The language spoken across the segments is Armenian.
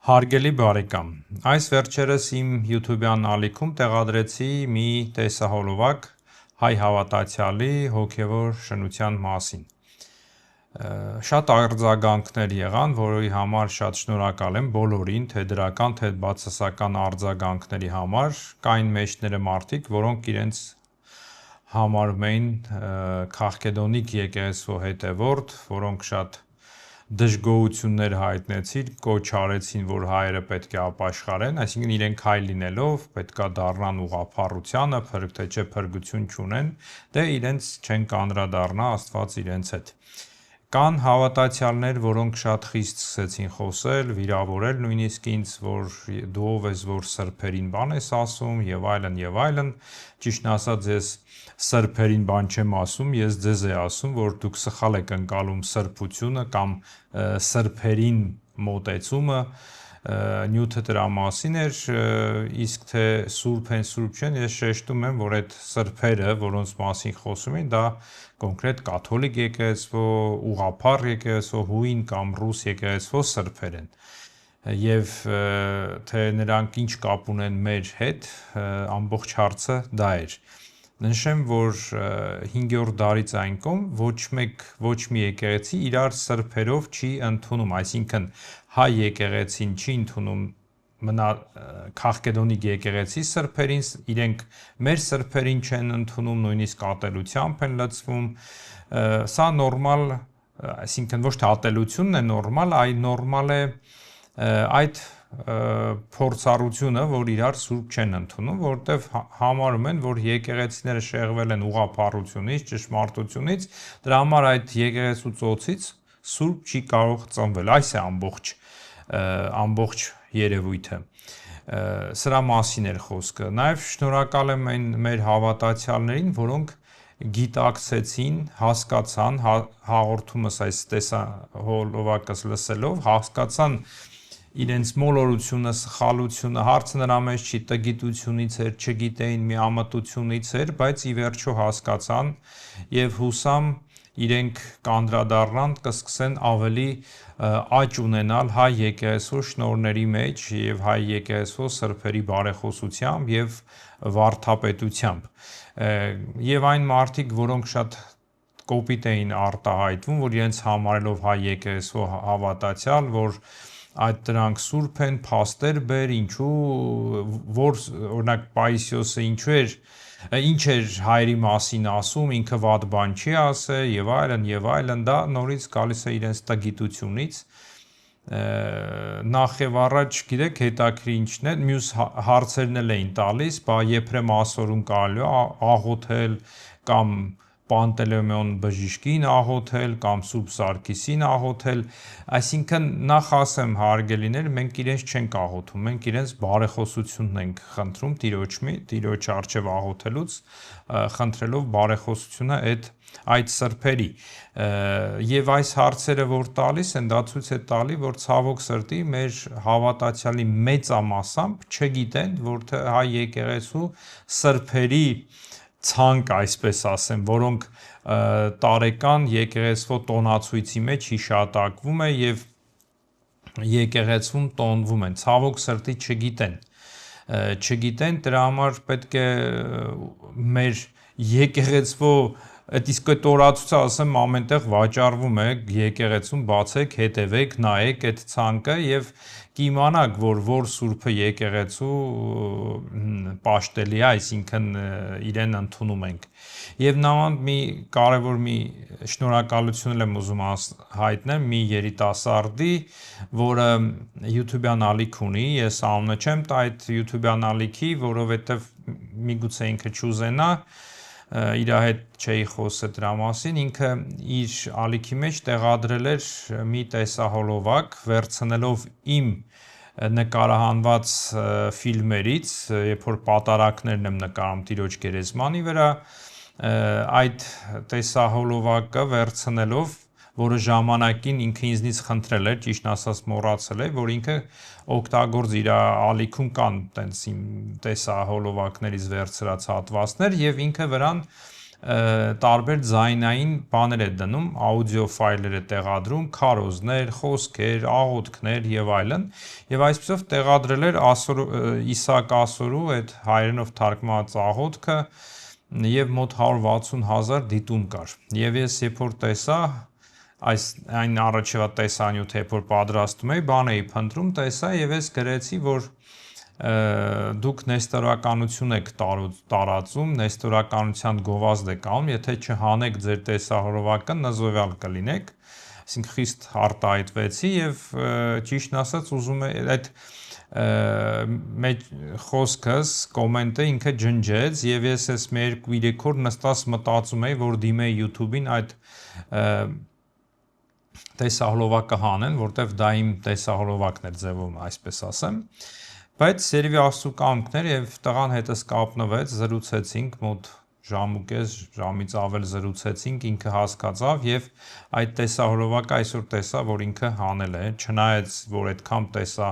Հարգելի բարեկամ, այս վերջերս իմ YouTube-յան ալիքում տեղադրեցի մի տեսահոլովակ հայ հավատացյալի հոգևոր շնության մասին։ Շատ արձագանքներ եղան, որի համար շատ շնորհակալ եմ բոլորին, թե դրական, թե բացասական արձագանքների համար։ Կային մեջները մարդիկ, որոնք իրենց համարում էին քաղկեդոնիկ եկեղեցու հետևորդ, որոնք շատ դժգոհություններ հայտնեցին, կոչ արեցին, որ հայերը պետք է ապաշխարեն, այսինքն իրենք հայ լինելով պետք է դառնան ուղղափառությանը, թե չէ փրկություն չունեն, դե իրենց չեն կանդրադառնա Աստված իրենց հետ։ Կան հավատացյալներ, որոնք շատ խիստ սկսեցին խոսել, վիրավորել նույնիսկ ինձ, որ դու ով ես, որ սրբերին բան ես ասում, եւ այլն, ճիշտն ասած ես սրբերին բան չեմ ասում, ես ձեզ եմ ասում, որ դուք սխալ եք ընկալում սրբությունը կամ սրբերին մոտեցումը, նյութը դրա մասին էր, իսկ թե սուրբ են, սուրբ չեն, ես շեշտում եմ, որ այդ սրբերը, որոնց մասին խոսում են, դա կոնկրետ կաթոլիկ եկեղեցու, ուղղափառ եկեղեցու, հույն կամ ռուս եկեղեցու սրբեր են։ Եվ թե նրանք ինչ կապ ունեն մեր հետ, ամբողջ հարցը դա էր։ Նշեմ, որ 5-րդ դարից այն կողմ ոչ մի եկեղեցի իրար սրբերով չի ընդունում, այսինքն հայ եկեղեցին չի ընդունում քաղկեդոնիկ եկեղեցի սրբերին, իրենք մեր սրբերին չեն ընդունում, նույնիսկ ատելությամբ են լցվում, սա նորմալ, այսինքն ոչ թե ատելությունն է նորմալ, այլ նորմալ է այդ փորձառությունը, որ իրար սուրբ չեն ընդունում, որտեվ համարում են, որ եկեղեցիները շեղվել են ուղղափառությունից, ճշմարտությունից, դրա համար այդ եկեղեցու ծոցից սուրբ չի կարող ծնվել, այս է ամբողջ երևույթը։ Սրա մասին էր խոսքը։ Նաև շնորհակալ եմ այն մեր հավատացյալներին, որոնք գիտակցեցին, հասկացան հաղորդումս այս տեսահոլովակս լսելով, հասկացան իրենց մոլորությունը, սխալությունը, հարցը նրա մեջ չի տգիտությունից էր, չգիտեին, միամտությունից էր, բայց ի վերջո հասկացան եւ հուսամ իրենք կանդրադառնան, կսկսեն ավելի աճ ունենալ հայ եկեղեցու շնորհների մեջ եւ հայ եկեղեցու սրբերի բարեխոսությամբ եւ վարդապետությամբ։ Եվ այն մարդիկ, որոնք շատ կոպիտ էին արտահայտվում, որ իրենց համարելով հայ եկեղեցու հավատացյալ, որ այդ դրանք սուրբ են, փաստեր բեր, ինչու, որ օրինակ Պայիսիոսը ինչ էր հայերի մասին ասում, ինքը վատ բան չի ասել եւ այլն, դա նորից գալիս է իրենց տգիտությունից։ Նախ եւ առաջ գիտեք հետաքրքիր ինչն է, մյուս հարցերն էլ էին տալիս, բա Եփրեմ ասորում կարելի է աղոթել կամ Պանտելեյմոն բժիշկին աղոթել կամ Սուրբ Սարգիսին աղոթել, այսինքն նախ ասեմ հարգելիներ, մենք իրենց չենք աղոթում, մենք իրենց բարեխոսությունն ենք խնդրում Տիրոջ առջև աղոթելուց, խնդրելով բարեխոսությունը այդ սրբերի։ Եվ այս հարցերը որ տալիս են, դա ցույց է տալի, որ ցավոք սրտի մեր հավատացյալի մեծամասամբ չգիտեն, որ թե հայ եկեղեցու սրբերի ցանկ, այսպես ասեմ, որոնք տարեկան եկեղեցու տոնացույցի մեջ հիշատակվում է եւ եկեղեցում տոնվում են, ցավոք սրտի չգիտեն, դրա համար պետք է մեր եկեղեցու այդ իսկ այդ օրացույցը ասեմ ամենտեղ վաճառվում է, եկեղեցում բացեք, հետևեք, նայեք այդ ցանկը եւ կիմանաք, որ սուրբը եկեղեցու պաշտելի է, այսինքն իրեն ընդունում ենք։ Եվ նամանդ մի կարևոր մի շնորհակալություն եմ ուզում հայտնել մի երիտասարդի, որը YouTube-յան ալիք ունի, ես անունը չեմ տա այդ YouTube-յան ալիքի, որովհետեւ միգուցե ինքը չուզենա, իր հետ չէի խոսել դրա մասին, ինքը իր ալիքի մեջ տեղադրել էր մի տեսահոլովակ, վերցնելով իմ նկարահանված ֆիլմերից, երբ որ պատարակներն եմ նկարում Տիրոջ գերեզմանի վրա, այդ տեսահոլովակը վերցնելով, որը ժամանակին ինքը ինձնից խնդրել էր, ճիշտն ասած մոռացել է, որ ինքը օգտագործ իր ալիքում կան տենց իմ տեսահոլովակներից վերցրած հատվածներ եւ ինքը վրան տարբեր ձայնային բաներ է դնում, աուդիո ֆայլեր է տեղադրում, քարոզներ, խոսքեր, աղոթքներ եւ այլն, եւ այսպեսով տեղադրել էր Իսահակ Ասորու այդ հայերենով թարգմանած աղոթքը եւ մոտ 160,000 դիտում կար։ Եվ ես երբ որ տեսա այն առաջվա տեսանյութը, երբ որ պատրաստում էի, բան էի փնտրում, տեսա եւ ես գրեցի, որ դուք նեստորականություն եք տարածում, նեստորականության գովազդ եք անում, եթե չհանեք ձեր տեսահոլովակը, նզովյալ կլինեք, այսինքն խիստ արտահայտվեցի եւ ճիշտն ասած ուզում եմ այդ մեջ խոսքս, կոմենտը ինքը ջնջեց եւ ես այս մի 2-3 օր նստած մտածում էի, որ դիմեի YouTube-ին այդ տեսահոլովակը հանեն, որտեվ դա իմ տեսահոլովակն էր ձևում, այսպես ասեմ, բայց երևի Աստծո կամքն էր եւ տղան հետս կապնվեց, զրուցեցինք մոտ ժամուկես, ժամից ավել զրուցեցինք, ինքը հասկացավ եւ այդ տեսահոլովակը այսօր տեսա, որ ինքը հանել է, չնայած որ այդքան տեսա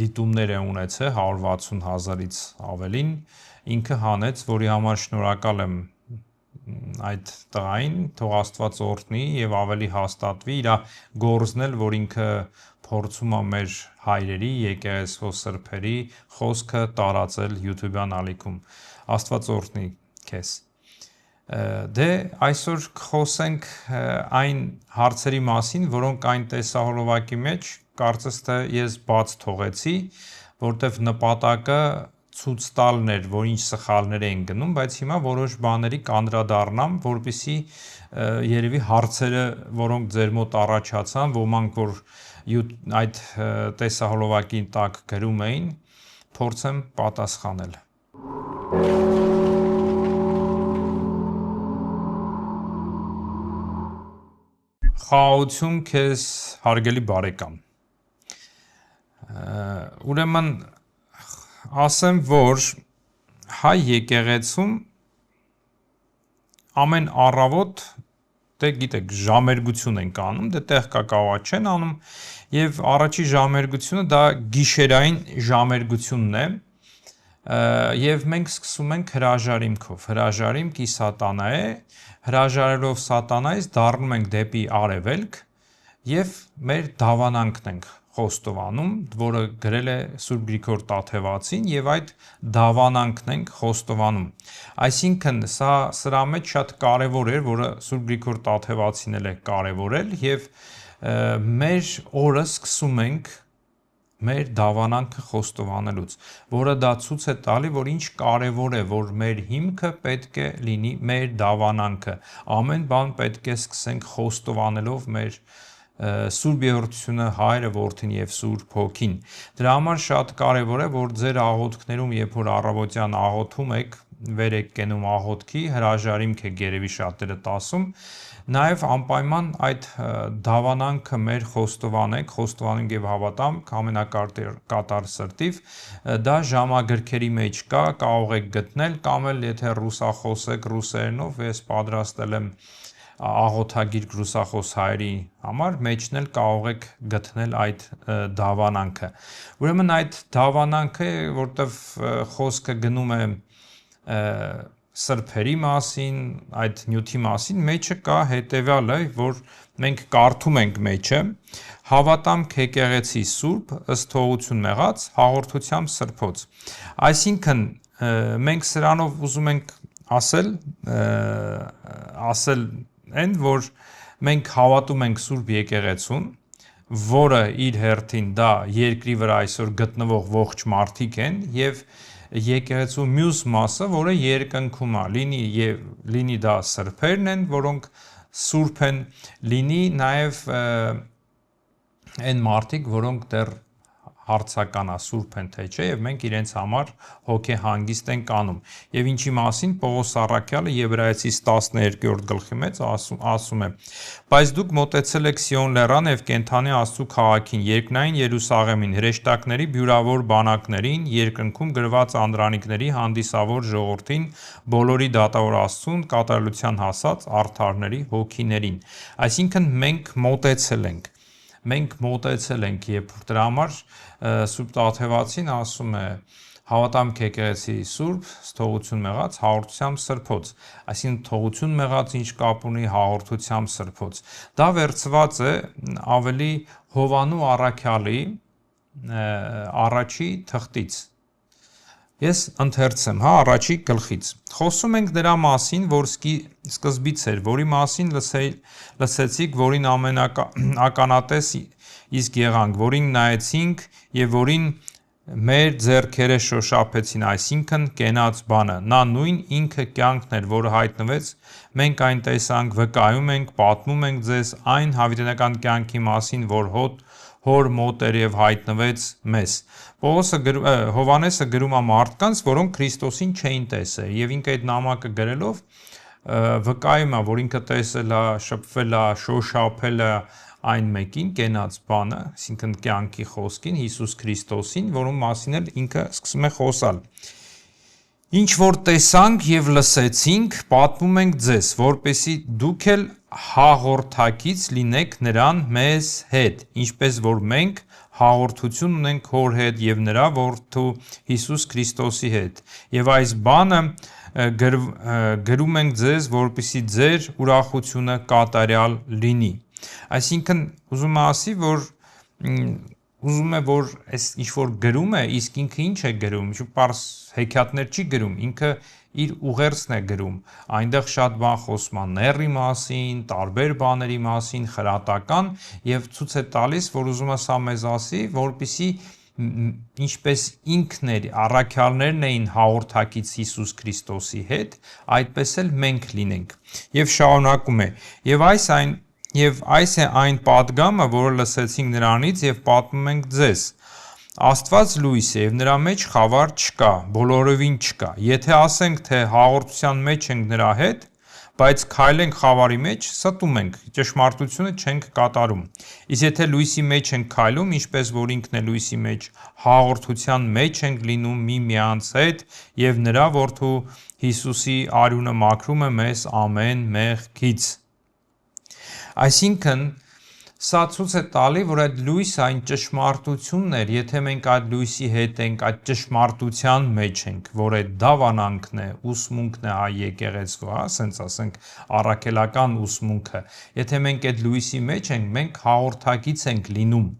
դիտումներ է ունեցել 160,000-ից ավելին, ինքը հանեց, որի համար շնորհակալ եմ այդ տղային, թող Աստված օրհնի եւ ավելի հաստատվի իր գործն էլ, որ ինքը փորձում է մեր հայրերի, եկեղեցու սրբերի խոսքը տարածել YouTube-յան ալիքում։ Աստված օրհնի քեզ։ Դե այսօր խոսենք այն հարցերի մասին, որոնք այն տեսահոլովակի մեջ կարծես թե ես բաց թողեցի, որտեվ նպատակը ցույց տալն էր, որ ինչ սխալներ էին գնում, բայց հիմա որոշ բաների կանդրադառնամ, որպեսզի երևի հարցերը, որոնք ձեր մոտ առաջացան, ոմանք որ այդ տեսահոլովակի տակ գրում էին, փորձեմ պատասխանել։ Խաղաղություն քեզ, հարգելի բարեկամ։ Ուրեմն ասեմ, որ հայ եկեղեցում ամեն առավոտ դե գիտեք ժամերգություն ենք անում, դե տեղ կա կավա չեն անում եւ առաջի ժամերգությունը դա գիշերային ժամերգությունն է եւ մենք սկսում ենք հրաժարիմքով, հրաժարիմք ի սատանա է, հրաժարելով սատանայից դառնում ենք դեպի արևելք եւ մեր դավանանքն ենք խոստովանում, որը գրել է Սուրբ Գրիգոր Տաթևացին եւ այդ դավանանքն ենք խոստովանում։ Այսինքն սրա մեջ շատ կարեւոր էր, որը Սուրբ Գրիգոր Տաթևացին էլ է կարեւորել եւ մեր օրը սկսում ենք մեր դավանանքը խոստովանելուց, որը դա ցույց է տալի, որ ինչ կարևոր է, որ մեր հիմքը պետք է լինի մեր դավանանքը։ Ամեն բան պետք է սկսենք խոստովանելով մեր Սուրբ Երրորդությունը, Հայրը, Որդին եւ Սուրբ Հոգին։ Դրա համար շատ կարեւոր է, որ ձեր աղոթքներում, երբ որ առավոտյան աղոթում եք, վեր եք կենում աղոթքի, հրաժարիմք եք երևի շատերը տասում, նաեւ անպայման այդ դավանանքը մեր խոստովանենք եւ հավատանք ամենակատար սրտիվ, դա ժամագրքերի մեջ կա, կարող եք գտնել, կամ էլ եթե ռուսախոս եք ռուսերենով, ես պատրաստել եմ աղոթագիրք ռուսախոս հայերի համար, մեջն էլ կարող եք գտնել այդ դավանանքը։ Ուրեմն այդ դավանանքը, որտեվ խոսքը գնում է սրբերի մասին, այդ նյութի մասին, մեջը կա հետևյալը, որ մենք կարդում ենք մեջը, հավատամք եկեղեցի սուրբ, ըստ թողություն մեղած, հաղորդությամբ սրբոց։ Այսինքն մենք սրանով ուզում ենք ասել են, որ մենք հավատում ենք Սուրբ եկեղեցուն, որը իր հերթին դա երկրի վրա այսօր գտնվող ողջ մարդիկ են եւ եկեղեցու մյուս մասը, որը երկնքում է, լինի դա սրբերն են, որոնք սուրբ են, լինի նաեւ այն մարդիկ, որոնք դեռ հարցական է, սուրբ են թե չէ, եւ մենք իրենց համար հոգեհանգիստ ենք անում։ Եվ ինչի մասին Պողոս Առաքյալը Եբրայեցիս 12-րդ գլխի մեջ ասում է. Բայց դուք մոտեցել եք Սիոն լեռան եւ կենթանի Աստծու քաղաքին, երկնային Երուսաղեմին, հրեշտակների բյուրավոր բանակներին, երկնքում գրված անդրանիկների հանդիսավոր ժողովրդին, բոլորի դատավոր Աստծուն, կատարելության հասած արդարների հոգիներին։ Այսինքն մենք մոտեցել ենք, երբ դրա համար Սուրբ Տաթևացին ասում է, Հավատամք եկեղեցի Սուրբ, թողություն մեղած, հաղորդությամբ սրբոց, այսինքն թողություն մեղած ինչ կապ ունի հաղորդությամբ սրբոց։ Դա վերցված է ավելի Հովանու առաքյալի առաջի թղթից։ Ես ընթերցեմ, առաջի գլխից։ Խոսում ենք դրա մասին, որ սկզբից էր, որի մասին լսեցիք, որին ամենականատես իսկ եղանք, որին նայեցինք եւ որին մեր ձեռքերը շոշափեցին, այսինքն կենաց բանը, նա նույն ինքը կյանքն էր, որը հայտնվեց, մենք այն տեսանք, վկայում ենք, պատմում ենք ձեզ այն հավիտենական կյանքի մասին, որ հոր մոտ էր եւ հայտնվեց մեզ։ Հովանեսը գրում է մարդկանց, որոնք Քրիստոսին չէին տեսել, եւ ինքը այդ նամակը գրելով վկայում է, որ ինքը տեսել է, շփվել է, շոշափել է այն մեկին կենաց բանը, այսինքն կյանքի խոսքին, Հիսուս Քրիստոսին, որում մասին էլ ինքը սկսում է խոսալ։ Ինչ որ տեսանք եւ լսեցինք, պատմում ենք ձեզ, որպեսզի դուք էլ հաղորդակից լինեք նրան մեզ հետ, ինչպես որ մենք հաղորդություն ունենք Հոր հետ եւ նրա որդու Հիսուս Քրիստոսի հետ։ Եվ այս բանը գրում ենք ձեզ, որպեսզի ձեր ուրախությունը կատարյալ լինի։ Այսինքն ուզում ասի, որ ուզում է, որ այս ինչ որ գրում է, իսկ ինքը ինչ է գրում, պարզ հեքիաթներ չի գրում, ինքը իր ուղերձն է գրում, այնտեղ շատ բան խոսում է ների մասին, տարբեր բաների մասին, խրատական եւ ցույց է տալիս, որ ուզում է սա մեզ ասի, որպեսզի ինչպես ինքն էր, առաքյալներն էին հաղորդակից Հիսուս Քրիստոսի հետ, այդպես էլ մենք լինենք։ Եվ շարունակում է. Եվ այս է այն պատգամը, որը լսեցինք նրանից եւ պատմում ենք ձեզ։ Աստված լույս է եւ նրա մեջ խավար չկա, բոլորովին չկա։ Եթե ասենք, թե հաղորդության մեջ ենք նրա հետ, բայց քայլենք խավարի մեջ, ստում ենք, ճշմարտությունը չենք կատարում։ Իսկ եթե լույսի մեջ ենք քայլում, ինչպես որ ինքն է լույսի մեջ, հաղորդության մեջ ենք լինում միմյանց հետ եւ նրա որդու Հիսուսի արյունը մաքրում է մեզ ամեն մեղքից։ Այսինքն սա ցույց է տալի, որ այդ լույսը այն ճշմարտությունն էր, եթե մենք այդ լույսի հետ ենք, այդ ճշմարտության մեջ ենք, որ այդ դավանանքն է, ուսմունքն է հայ եկեղեցու, ասենց ասենք առաքելական ուսմունքը։ Եթե մենք այդ լույսի մեջ ենք, մենք հաղորդակից ենք լինում։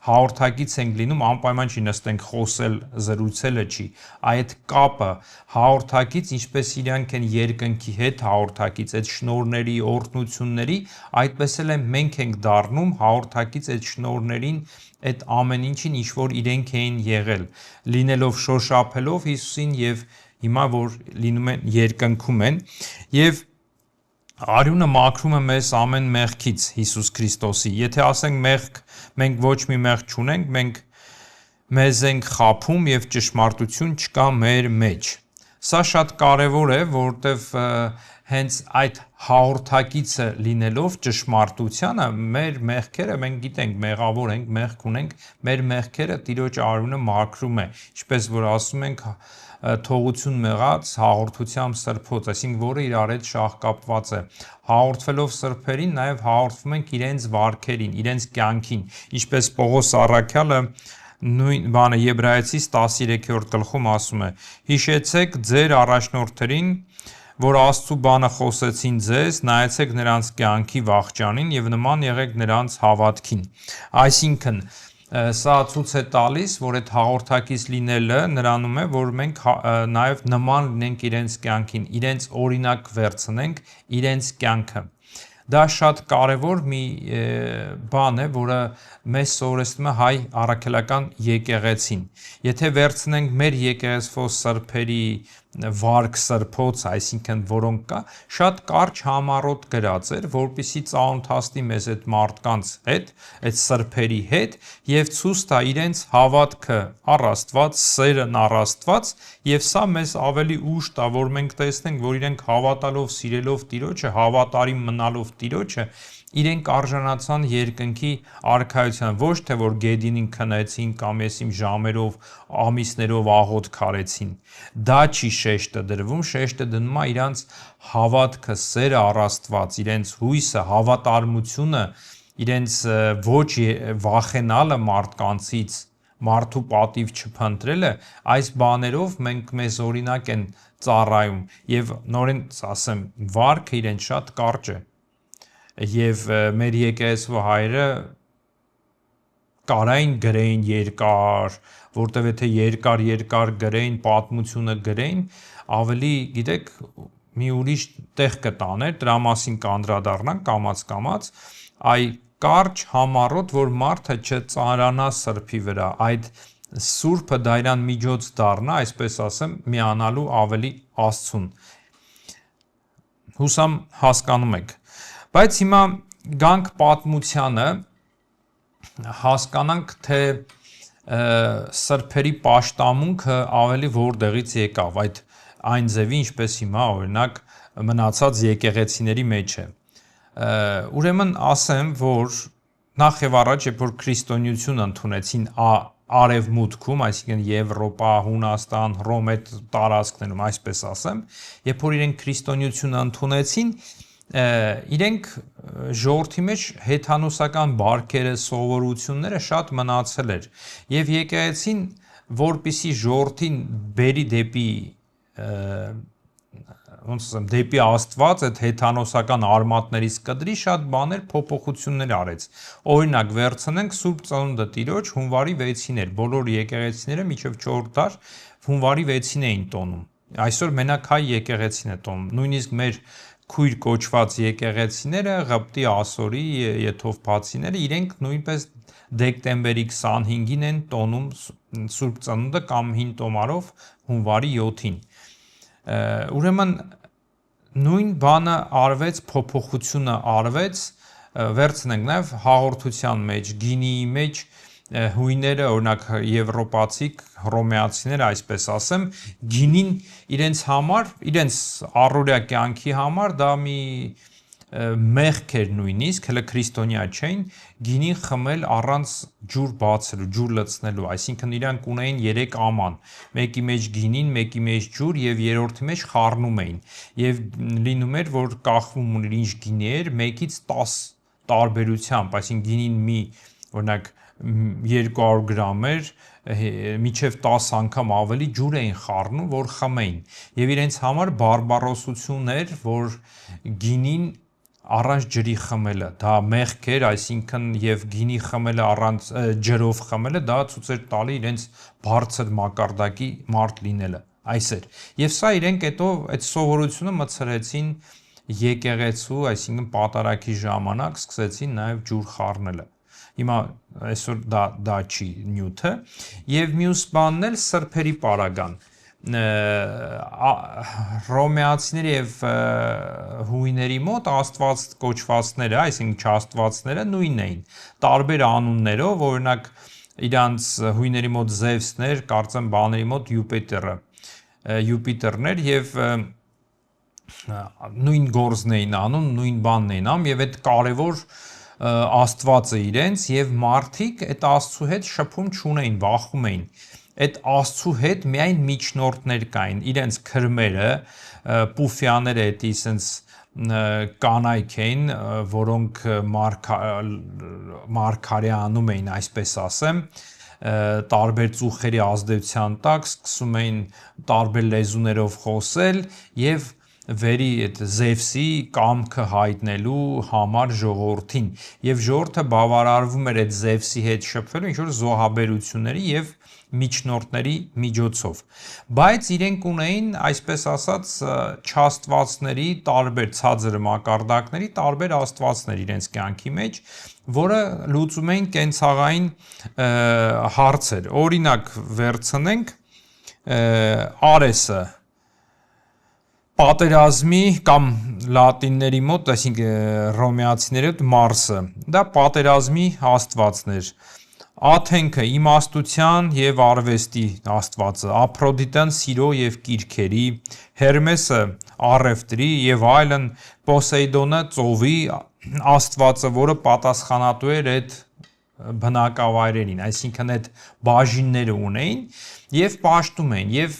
Հաղորդակից ենք լինում, անպայման չի նստենք խոսել, զրուցելը չի, այդ կապը հաղորդակից, ինչպես իրանք են երկնքի հետ հաղորդակից, այդ շնորհների, օրհնությունների, այդպես էլ մենք ենք դառնում հաղորդակից այդ շնորհներին, այդ ամեն ինչին, ինչ որ իրենք էին եղել, լինելով շոշափելով Հիսուսին եւ հիմա որ լինում են երկնքում են եւ արյունը մաքրում է մեզ ամեն մեղքից Հիսուս Քրիստոսի։ Եթե ասենք մենք ոչ մի մեղք չունենք, մենք մեզ ենք խաբում եւ ճշմարտություն չկա մեր մեջ։ Սա շատ կարեւոր է, որովհետեւ հենց այդ հաղորդակիցը լինելով ճշմարտությանը մեր մեղքերը մենք գիտենք, մեղավոր ենք, մեղք ունենք, մեր մեղքերը Տիրոջ արյունը մաքրում է, ինչպես որ ասում ենք թողություն մեղած հաղորդությամբ սրբոց, այսինքն որը իրար հետ շահկապված է։ Հաղորդվելով սրբերին նաև հաղորդվում ենք իրենց վարքերին, իրենց կյանքին, ինչպես Պողոս առաքյալը նույն բանը Եբրայեցիս 13-րդ գլխում ասում է. հիշեցեք ձեր առաջնորդներին, որ Աստծու բանը խոսեցին ձեզ, նայեցեք նրանց կյանքի վախճանին եւ նման եղեք նրանց հավատքին։ Այսինքն սա ցույց է տալիս, որ այդ հաղորդակից լինելը նրանում է, որ մենք նաև նման լինենք իրենց կյանքին, իրենց օրինակ վերցնենք իրենց կյանքը։ Դա շատ կարևոր մի բան է, որը մեզ սովորեցնում է հայ առաքելական եկեղեցին։ Եթե վերցնենք մեր եկեղեցվոս սրբերի վարք սրբոց, այսինքն որոնք կա, շատ կարճ համառոտ գրած էր, որպեսզի ծանոթացնի մեզ այդ մարդկանց հետ, այդ սրբերի հետ եւ ցույց տա իրենց հավատքը առ Աստված, սերն առ Աստված եւ սա մեզ ավելի ուժ տա, որ մենք տեսնենք, որ իրենք հավատալով, սիրելով Տիրոջը, հավատարիմ մնալով Տիրոջը, իրենք արժանացան երկնքի արքայության, ոչ թե որ Գեդինին քնեցին կամ եսիմ ժամերով, ամիսներով աղոտ քարեցին։ Դա չի շեշտը դրվում, շեշտը դնում է իրանց հավատքը, սերը առ Աստված, իրենց հույսը, հավատարմությունը, իրենց ոչ վախենալը մարդկանցից, մարդու պատիվ չփնտրելը, այս բաներով մենք մեզ օրինակ են ծառայում եւ նորեն ասեմ, վարքը իրեն շատ կարճ է եւ մեր եկեղեցու հայրը կարային գրեին երկար, որտեվ եթե երկար գրեին, պատմությունը գրեին, ավելի, գիտեք, մի ուրիշ տեղ կտաներ, դրա մասին կանդրադառնանք կամաց, այ կարճ համառոտ, որ մարդը չծանրանա սրբի վրա, այդ սուրբը դա իրան միջոց դառնա, այսպես ասեմ, միանալու ավելի Աստծուն։ Հուսամ հասկանում եք։ Բայց հիմա գանք պատմությանը, հասկանանք, թե սրբերի պաշտամունքը ավելի որտեղից եկավ, այն ձևի, ինչպես հիմա օրինակ մնացած եկեղեցիների մեջ է։ Ուրեմն ասեմ, որ նախ եւ առաջ, երբ որ քրիստոնեություն ընդունեցին արևմուտքում, այսինքն Եվրոպա, Հունաստան, Հռոմ այդ տարածքներում, այսպես ասեմ, երբ որ իրենք քրիստոնեություն ընդունեցին, իրենք ժողովրդի մեջ հեթանոսական բարքերը, սովորությունները շատ մնացել էր եւ եկեղեցին, որպիսի ժողովրդին բերի դեպի ոնց ասեմ, դեպի Աստված, այդ հեթանոսական արմատներից կդրի շատ բաներ փոփոխություններ արեց։ Օրինակ վերցնենք Սուրբ Ծնունդը Տիրոջ հունվարի 6-ին էր, բոլոր եկեղեցիները մինչև 4 դար հունվարի 6-ին էին տոնում։ Այսօր մենակ հայ եկեղեցին է տոնում։ Նույնիսկ մեր քույր կոչված եկեղեցիները, Ղպտի ասորի եթովփացիները, իրենք նույնպես դեկտեմբերի 25-ին են տոնում Սուրբ Ծնունդը կամ հին տոմարով հունվարի 7-ին։ Ուրեմն նույն բանը արվեց, փոփոխությունը արվեց, վերցնենք նաև հաղորդության մեջ, գինիի մեջ հույները, օրինակ եվրոպացի, հռոմեացիները, այսպես ասեմ, գինին իրենց համար, իրենց առօրյա կյանքի համար դա մի մեղք էր նույնիսկ, հələ քրիստոնյա չէին, գինին խմել առանց ջուր բացելու, ջուր լցնելու, այսինքն իրանք ունեին 3 աման, մեկի մեջ գինին, մեկի մեջ ջուր եւ երրորդի մեջ խառնում էին, եւ լինում էր, որ կախվում ուներ ինչ գինի էր, 1-ից 10 տարբերությամբ, այսինքն գինին մի, օրինակ 200 գրամ էր, միջև 10 անգամ ավելի ջուր էին խառնում, որ խմեին, եւ իրենց համար բարբարոսություն էր, որ գինին առանց ջրի խմելը, դա մեղք էր, այսինքն եւ գինի խմելը առանց ջրով խմելը, դա ցույց էր տալի իրենց բարձր մակարդակի մարդ լինելը, այս էր։ Եվ սա իրենք հետո այդ սովորությունը մցրեցին եկեղեցու, այսինքն պատարագի ժամանակ սկսեցին նաեւ ջուր խառնելը։ Հիմա այսօր դա չի նյութը, եւ մյուս բանն էլ սրբերի պարագան։ Հռոմեացիների եւ հույների մոտ աստված կոչվածները, այսինքն չաստվածները նույնն էին, տարբեր անուններով, օրինակ իրանց հույների մոտ Զևսն էր, կարծեմ բաների մոտ Յուպիտերն էր եւ նույն գործն էին անում, նույն բանն էին անում եւ այդ կարևոր աստվածը իրենց եւ մարդիկ այդ աստծու հետ շփում չունեին, վախում էին։ Այդ աստծու հետ միայն միջնորդներ կային, իրենց քրմերը, պուֆյաները էդի սենց կանայք էին, որոնք մարգարեանում էին, այսպես ասեմ, տարբեր ծուխերի ազդեցության տակ սկսում էին տարբեր լեզուներով խոսել եւ վերի այդ Զևսի կամքը հայտնելու համար ժողովրդին եւ ժողովուրդը բավարարվում էր այդ Զևսի հետ շփվելու ինչ որ զոհաբերությունների եւ միջնորդների միջոցով, բայց իրենք ունեին, այսպես ասած, չաստվածների տարբեր ցածր մակարդակների տարբեր աստվածներ իրենց կյանքի մեջ, որը լուծում էին կենցաղային հարցեր։ Օրինակ վերցնենք Արեսը, պատերազմի կամ լատինների մոտ, այսինքն հռոմեացիների մոտ Մարսը, դա պատերազմի աստվածն էր։ Աթենքը իմաստության եւ արվեստի աստվածը, Ափրոդիտան սիրո եւ կիրքերի, Հերմեսը առևտրի եւ այլն, Պոսեյդոնը ծովի աստվածը, որը պատասխանատու էր այդ բնակավայրերին, այսինքն այդ բաժինները ունեին եւ պաշտում էին եւ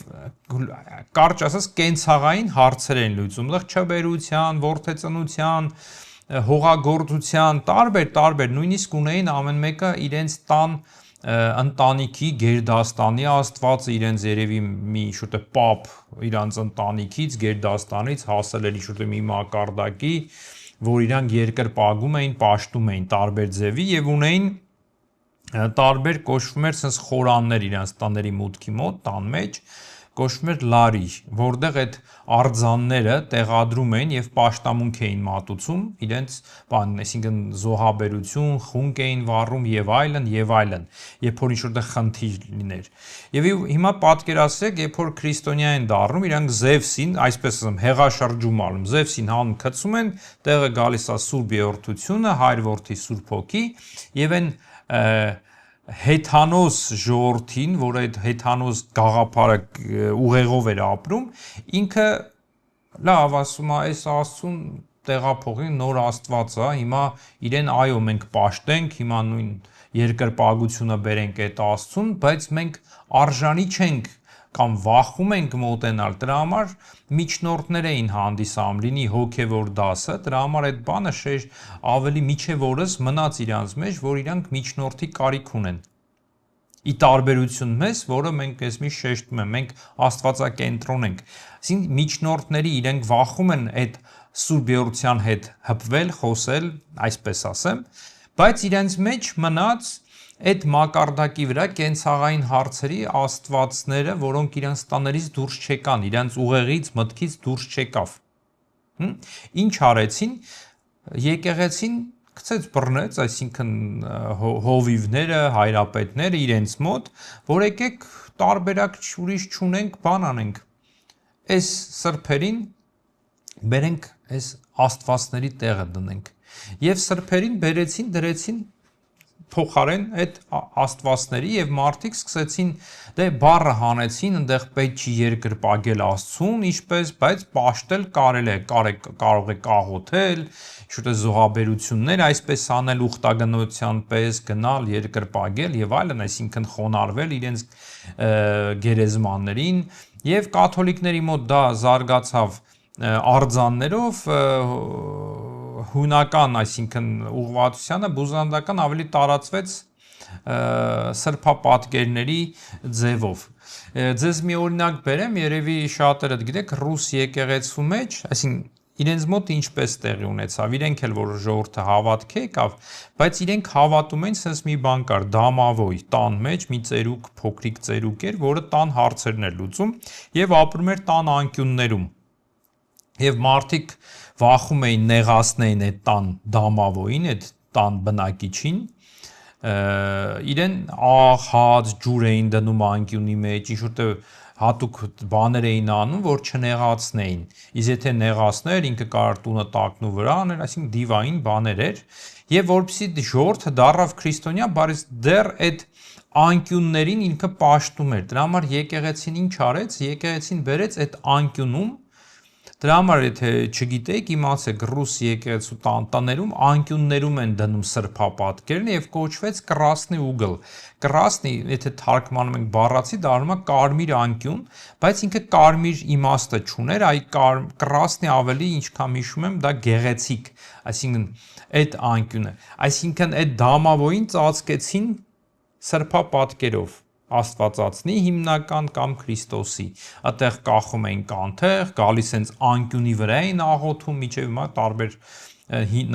կարճ ասած կենցաղային հարցեր են լուծում, ողջաբերության, որդեծնության, հողագործության, տարբեր, նույնիսկ ունեին ամեն մեկը իրենց տան ընտանիքի Գերդաստանի աստվածը իրենց երևի մի շուտ է պապ իրանց ընտանիքից Գերդաստանից հասել էր շուտ է մի մակարդակի, որ իրանք երկրպագում էին, պաշտում էին տարբեր ձևի եւ ունեին տարբեր կոչվում էր sense խորաններ իրանց տաների մուտքի մոտ, տան մեջ կոչվում էր լարի, որտեղ այդ արձանները տեղադրում էին եւ պաշտամունք էին մատուցում իրենց բանն, այսինքն զոհաբերություն, խունկ էին վառում եւ այլն, երբ որ ինչ-որ տեղ խնդիր լիներ։ Եվ հիմա պատկերացրեք, երբ որ քրիստոնյա են դառնում, իրանք Զևսին, այսպես ասեմ, հեղաշրջում անում, Զևսին հան գցում են, տեղը գալիս է Սուրբ Երրորդությունը, Հայր Որդի Սուրբ Հոգի եւ այն հեթանոս ժողովրդին, որ այդ հեթանոս գաղափարը ուղեղով էր ապրում, ինքը լավ ասում է, այս Աստծուն տեղափոխի նոր Աստված է, հիմա իրեն այո մենք պաշտենք, հիմա նույն երկրպագությունը բերենք այդ Աստծուն, բայց մենք արժանի չենք կամ վախում ենք մոտենալ, դրա համար միջնորդներ էին հանդիսանում, լինի հոգևոր դասը, դրա համար այդ բանը ավելի միջև օրս մնաց իրանց մեջ, որ իրանք միջնորդի կարիք ունեն։ Ի տարբերություն մեզ, որը մենք ես մի շեշտում եմ, մենք աստվածակենտրոն ենք։ Այսինքն միջնորդների իրենք վախում են այդ Սուրբ Երրորդության հետ հպվել, խոսել, այսպես ասեմ, բայց իրենց մեջ մնաց այդ մակարդակի վրա կենցաղային հարցերի աստվածները, որոնք իրանց տաներից դուրս չեկան, իրանց ուղեղից, մտքից դուրս չեկավ։ Ինչ արեցին, եկեղեցին գցեց բռնեց, այսինքն հովիվները, հայրապետները իրենց մոտ, որ եկեք տարբերակ ուրիշ չունենք, բան անենք։ Այս սրբերին բերենք այս աստվածների տեղը դնենք։ Եվ սրբերին բերեցին, դրեցին փոխարեն այդ աստվածների եւ մարդիկ սկսեցին դե բառը հանեցին, այնտեղ պետք չի երկրպագել Աստծուն, ինչպես, բայց պաշտել կարելի է, կարող է կաղոթել, շուտ է զոհաբերություններ, այսպես անել ուխտագնության պես գնալ, երկրպագել եւ այլն, այսինքն խոնարհվել իրենց գերեզմաններին եւ կաթոլիկների մոտ դա զարգացավ արձաններով հունական, այսինքն ուղղվածությանը բուզանդական ավելի տարածվեց սրբապատկերների ձևով։ Ձեզ մի օրինակ բերեմ, երևի շատերը գիտեք, ռուս եկեղեցու մեջ, այսինքն իրենց մոտ ինչպես տեղի ունեցավ, իրենք էլ որ ժողովուրդը հավատք եկավ, բայց իրենք հավատում են, sense մի բան կար, դամավոյ, տան մեջ մի ծերուկ, փոքրիկ ծերուկ էր, որը տան հարցերն էր լուծում եւ ապրում էր տան անկյուններում։ Եվ մարդիկ վախում էին նեղացնեին այդ տան դամավոյին, այդ տան բնակիչին, իրեն աղ, հաց, ջուր էին դնում անկյունի մեջ, ինչ-որ հատուկ բաներ էին անում, որ չնեղացնեին։ Իսկ եթե նեղացներ, ինքը կարող տունը տակնու վրա աներ, այսինքն դիվային բաներ էր, եւ որպեսզի ժողովուրդը դառավ քրիստոնյա, բայց դեռ այդ անկյուններին ինքը պաշտում էր։ Դրա համար եկեղեցին ինչ արեց, եկեղեցին բերեց այդ անկյունում Դրա համար եթե չգիտեք, իմացեք ռուս եկեղեցու տանտաներում անկյուններում են դնում սրբապատկերն եւ կոչվեց կրասնի ուգլ։ Կրասնի, եթե թարգմանում ենք բառացի, դառնում է կարմիր անկյուն, բայց ինքը կարմիր իմաստը չուներ, այ կրասնի ավելի ինչքան հիշում եմ, դա գեղեցիկ, այսինքն այդ անկյունը։ Այսինքն այդ դամավոյին ծածկեցին սրբապատկերով Աստվածածնի հիմնական կամ Քրիստոսի, այդտեղ կախում էին կանթեղ, գալիս հենց անկյունի վրա էին աղոթում, միջև հիմա տարբեր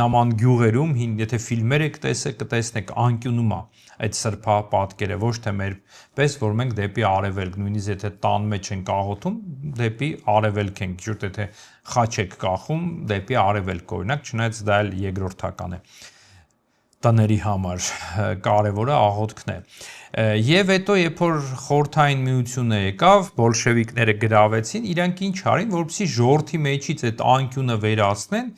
նման գյուղերում, եթե ֆիլմեր եք տեսեք, կտեսնեք անկյունում է այդ սրբապատկերը, ոչ թե մեր պես, որ մենք դեպի արևելք, նույնիսկ եթե տան մեջ ենք աղոթում, դեպի արևելք ենք, ճիշտ եթե խաչ եք կախում, դեպի արևելք, օրինակ, չնայած դա էլ երկրորդական է տների համար կարևորը աղոթքն է։ Եվ հետո երբ որ խորհրդային միությունը եկավ, բոլշևիկները գրավեցին, իրանք ինչ արին, որպեսզի ժողովրդի մեջից այդ անկյունը վերացնեն,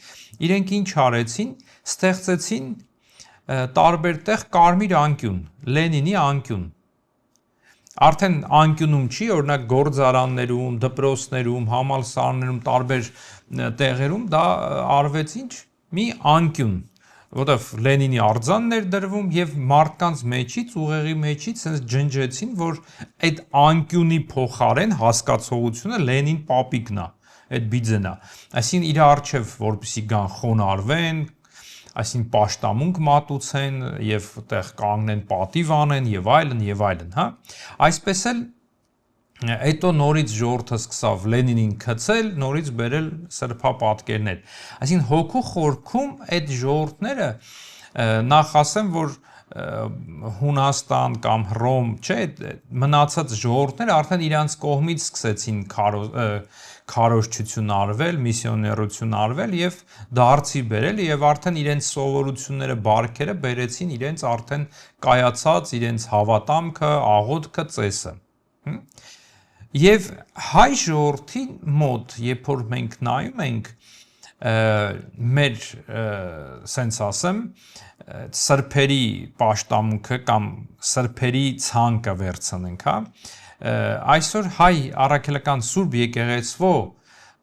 իրենք ինչ արեցին, ստեղծեցին տարբեր տեղ կարմիր անկյուն, Լենինի անկյուն։ Արդեն անկյունում չի, օրինակ գործարաններում, դպրոցներում, համալսարաններում, տարբեր տեղերում դա արվեց ինչ, մի անկյուն, որտեղ Լենինի արձանն էր դրվում եւ մարդկանց մեջից, ուղեղի մեջից sense ջնջեցին, որ այդ անկյունի փոխարեն հասկացողությունը Լենին պապիկն է, այդ բիձենա։ Այսինքն իր արչեւ որպեսի գան խոնարհվեն, այսինքն պաշտամունք մատուցեն եւ այդտեղ կանգնեն պատիվ անեն եւ այլն, հա։ Այսպես էլ հետո նորից ժողովուրդը սկսավ Լենինին քցել, նորից բերել սրբապատկերներ։ Այսինքն հոգու խորքում այդ ժողովուրդները նախ ասեմ, որ Հունաստան կամ Հռոմ, չէ, մնացած ժողովուրդները արդեն իրանց կողմից սկսեցին քարոզչություն արվել, միսիոներություն արվել եւ դարձի բերել եւ արդեն իրենց սովորությունները, բարքերը բերեցին իրենց արդեն կայացած իրենց հավատամքը, աղոթքը, ծեսը։ Եվ հայ ժողովրդի մոտ, երբ որ մենք նայում ենք մեր սենց ասեմ սրբերի պաշտամունքը կամ սրբերի ցանկը վերցնենք, հա, այսօր հայ առաքելական Սուրբ եկեղեցվո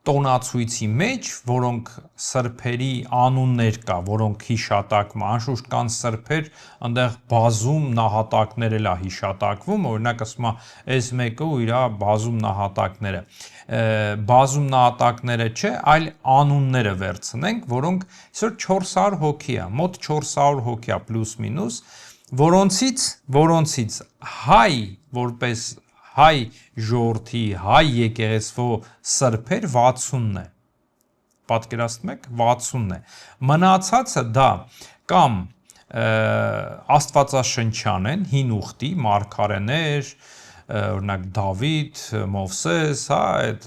տոնացույցի մեջ, որոնք սրբերի անուններ կա, որոնք հիշատակում, անշուշտ կան սրբեր, այնտեղ բազում նահատակներ էլ է հիշատակվում, օրինակ ասում է, այս մեկը ու իր բազում նահատակները, բազում նահատակները չէ, այլ անունները վերցնենք, որոնք այսօր 400 հոգի է, մոտ 400 հոգի է պլյուս մինուս, որոնցից հայ որպես հայ ժողովրդի, հայ եկեղեցվո սրբեր 60-ն է, պատկերացնում եք, 60-ն է, մնացածը դա կամ աստվածաշնչյան են, հին ուխտի, մարգարեներ, օրինակ Դավիթ, Մովսես, հա, այդ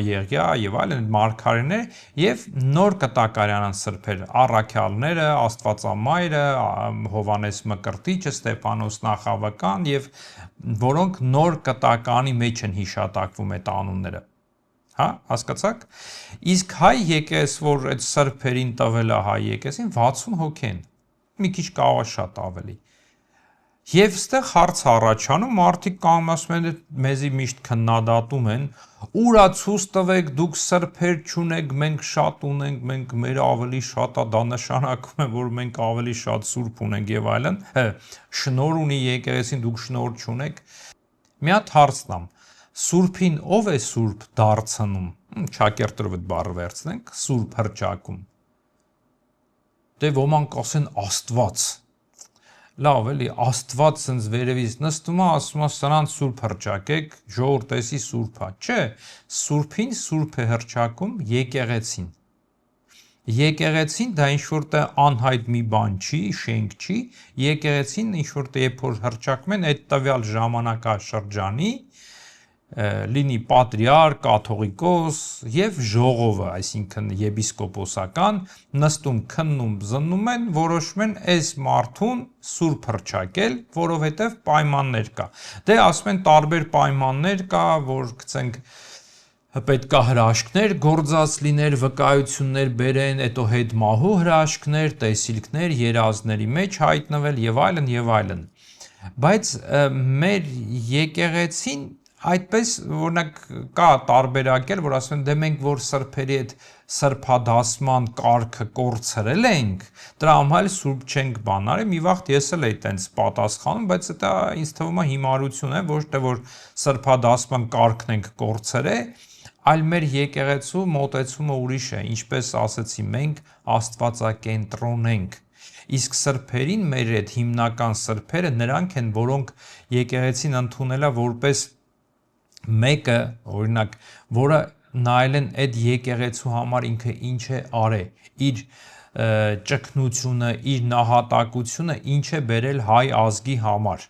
Եղիա եւ այլն մարգարեներ եւ նոր կտակարյանան սրբեր, առաքյալները, Աստվածամայրը, Հովանես Մկրտիչը, Ստեփանոս Նախավական եւ որոնք նոր կտականի մեջ են հիշատակվում այդ անունները։ Հա, հասկացաք։ Իսկ հայ եկես, որ այդ սրբերին տվել է հայ եկեսին 60 հոգի են։ Մի քիչ կարող է շատ ավելի։ Եվ ստեղ հարց առաջանում, մարդիկ կամ ասում են, մեզի միշտ քննադատում են, ուրա ցույց տվեք, դուք սրբեր չունեք, մենք շատ ունենք, մենք մեր ավելի շատ է, դա նշանակում է, որ մենք ավելի շատ սուրբ ունենք եւ այլն, շնոր ունի եկեղեցին, դուք շնոր չունեք։ Մի հատ հարցն եմ, սուրբին ով է սուրբ դարձնում, ճակերտով այդ բառը վերցնենք, սուրբ հրճակում։ Դե ոմանք ասեն Աստված։ Լավ էլի, Աստված սենց վերևից նստում է, ասում է սրանց սուրբ հրճակեք, ժողովրդեսի սուրբա, չէ, սուրբին սուրբ է հրճակում եկեղեցին։ Եկեղեցին դա ինչ-որ անհայտ մի բան չի, շենք չի, եկեղեցին ինչ-որ երբ որ հրճակում են այդ տվյալ ժամանակաշրջանի, լինի պատրիարք, կաթողիկոս եւ ժողովը, այսինքն եպիսկոպոսական, նստում, քննում, զննում են, որոշում են այս մարդուն սուրբ հրճակել, որովհետեւ պայմաններ կա։ Դե ասում են տարբեր պայմաններ կա, որ գցենք պետք է հրաշքներ գործած լիներ, վկայություններ բերեն, հետո հետ մահու հրաշքներ, տեսիլքներ, երազների մեջ հայտնվել եւ այլն եւ այլն։ Բայց մեր եկեղեցին այդպես օրինակ կա տարբերակել, որ ասում են դե մենք որ սրբերի այդ սրբադասման կարգը կորցրել ենք, դրա համար սուրբ չենք բանարի, մի վաղ ես էլ էի տենց պատասխանում, բայց դա ինձ թվում է հիմարություն է, ոչ թե որ սրբադասման կարգն ենք կորցրել, այլ մեր եկեղեցու մոտեցումը ուրիշ է, ինչպես ասացի, մենք աստվածակենտրոն ենք։ Իսկ սրբերին մեր այդ հիմնական սրբերը նրանք են, որոնք եկեղեցին ընդունել է որպես մեկը, օրինակ, որը նայել են այդ եկեղեցու համար ինքը ինչ է արել, իր ճգնությունը, իր նահատակությունը ինչ է բերել հայ ազգի համար։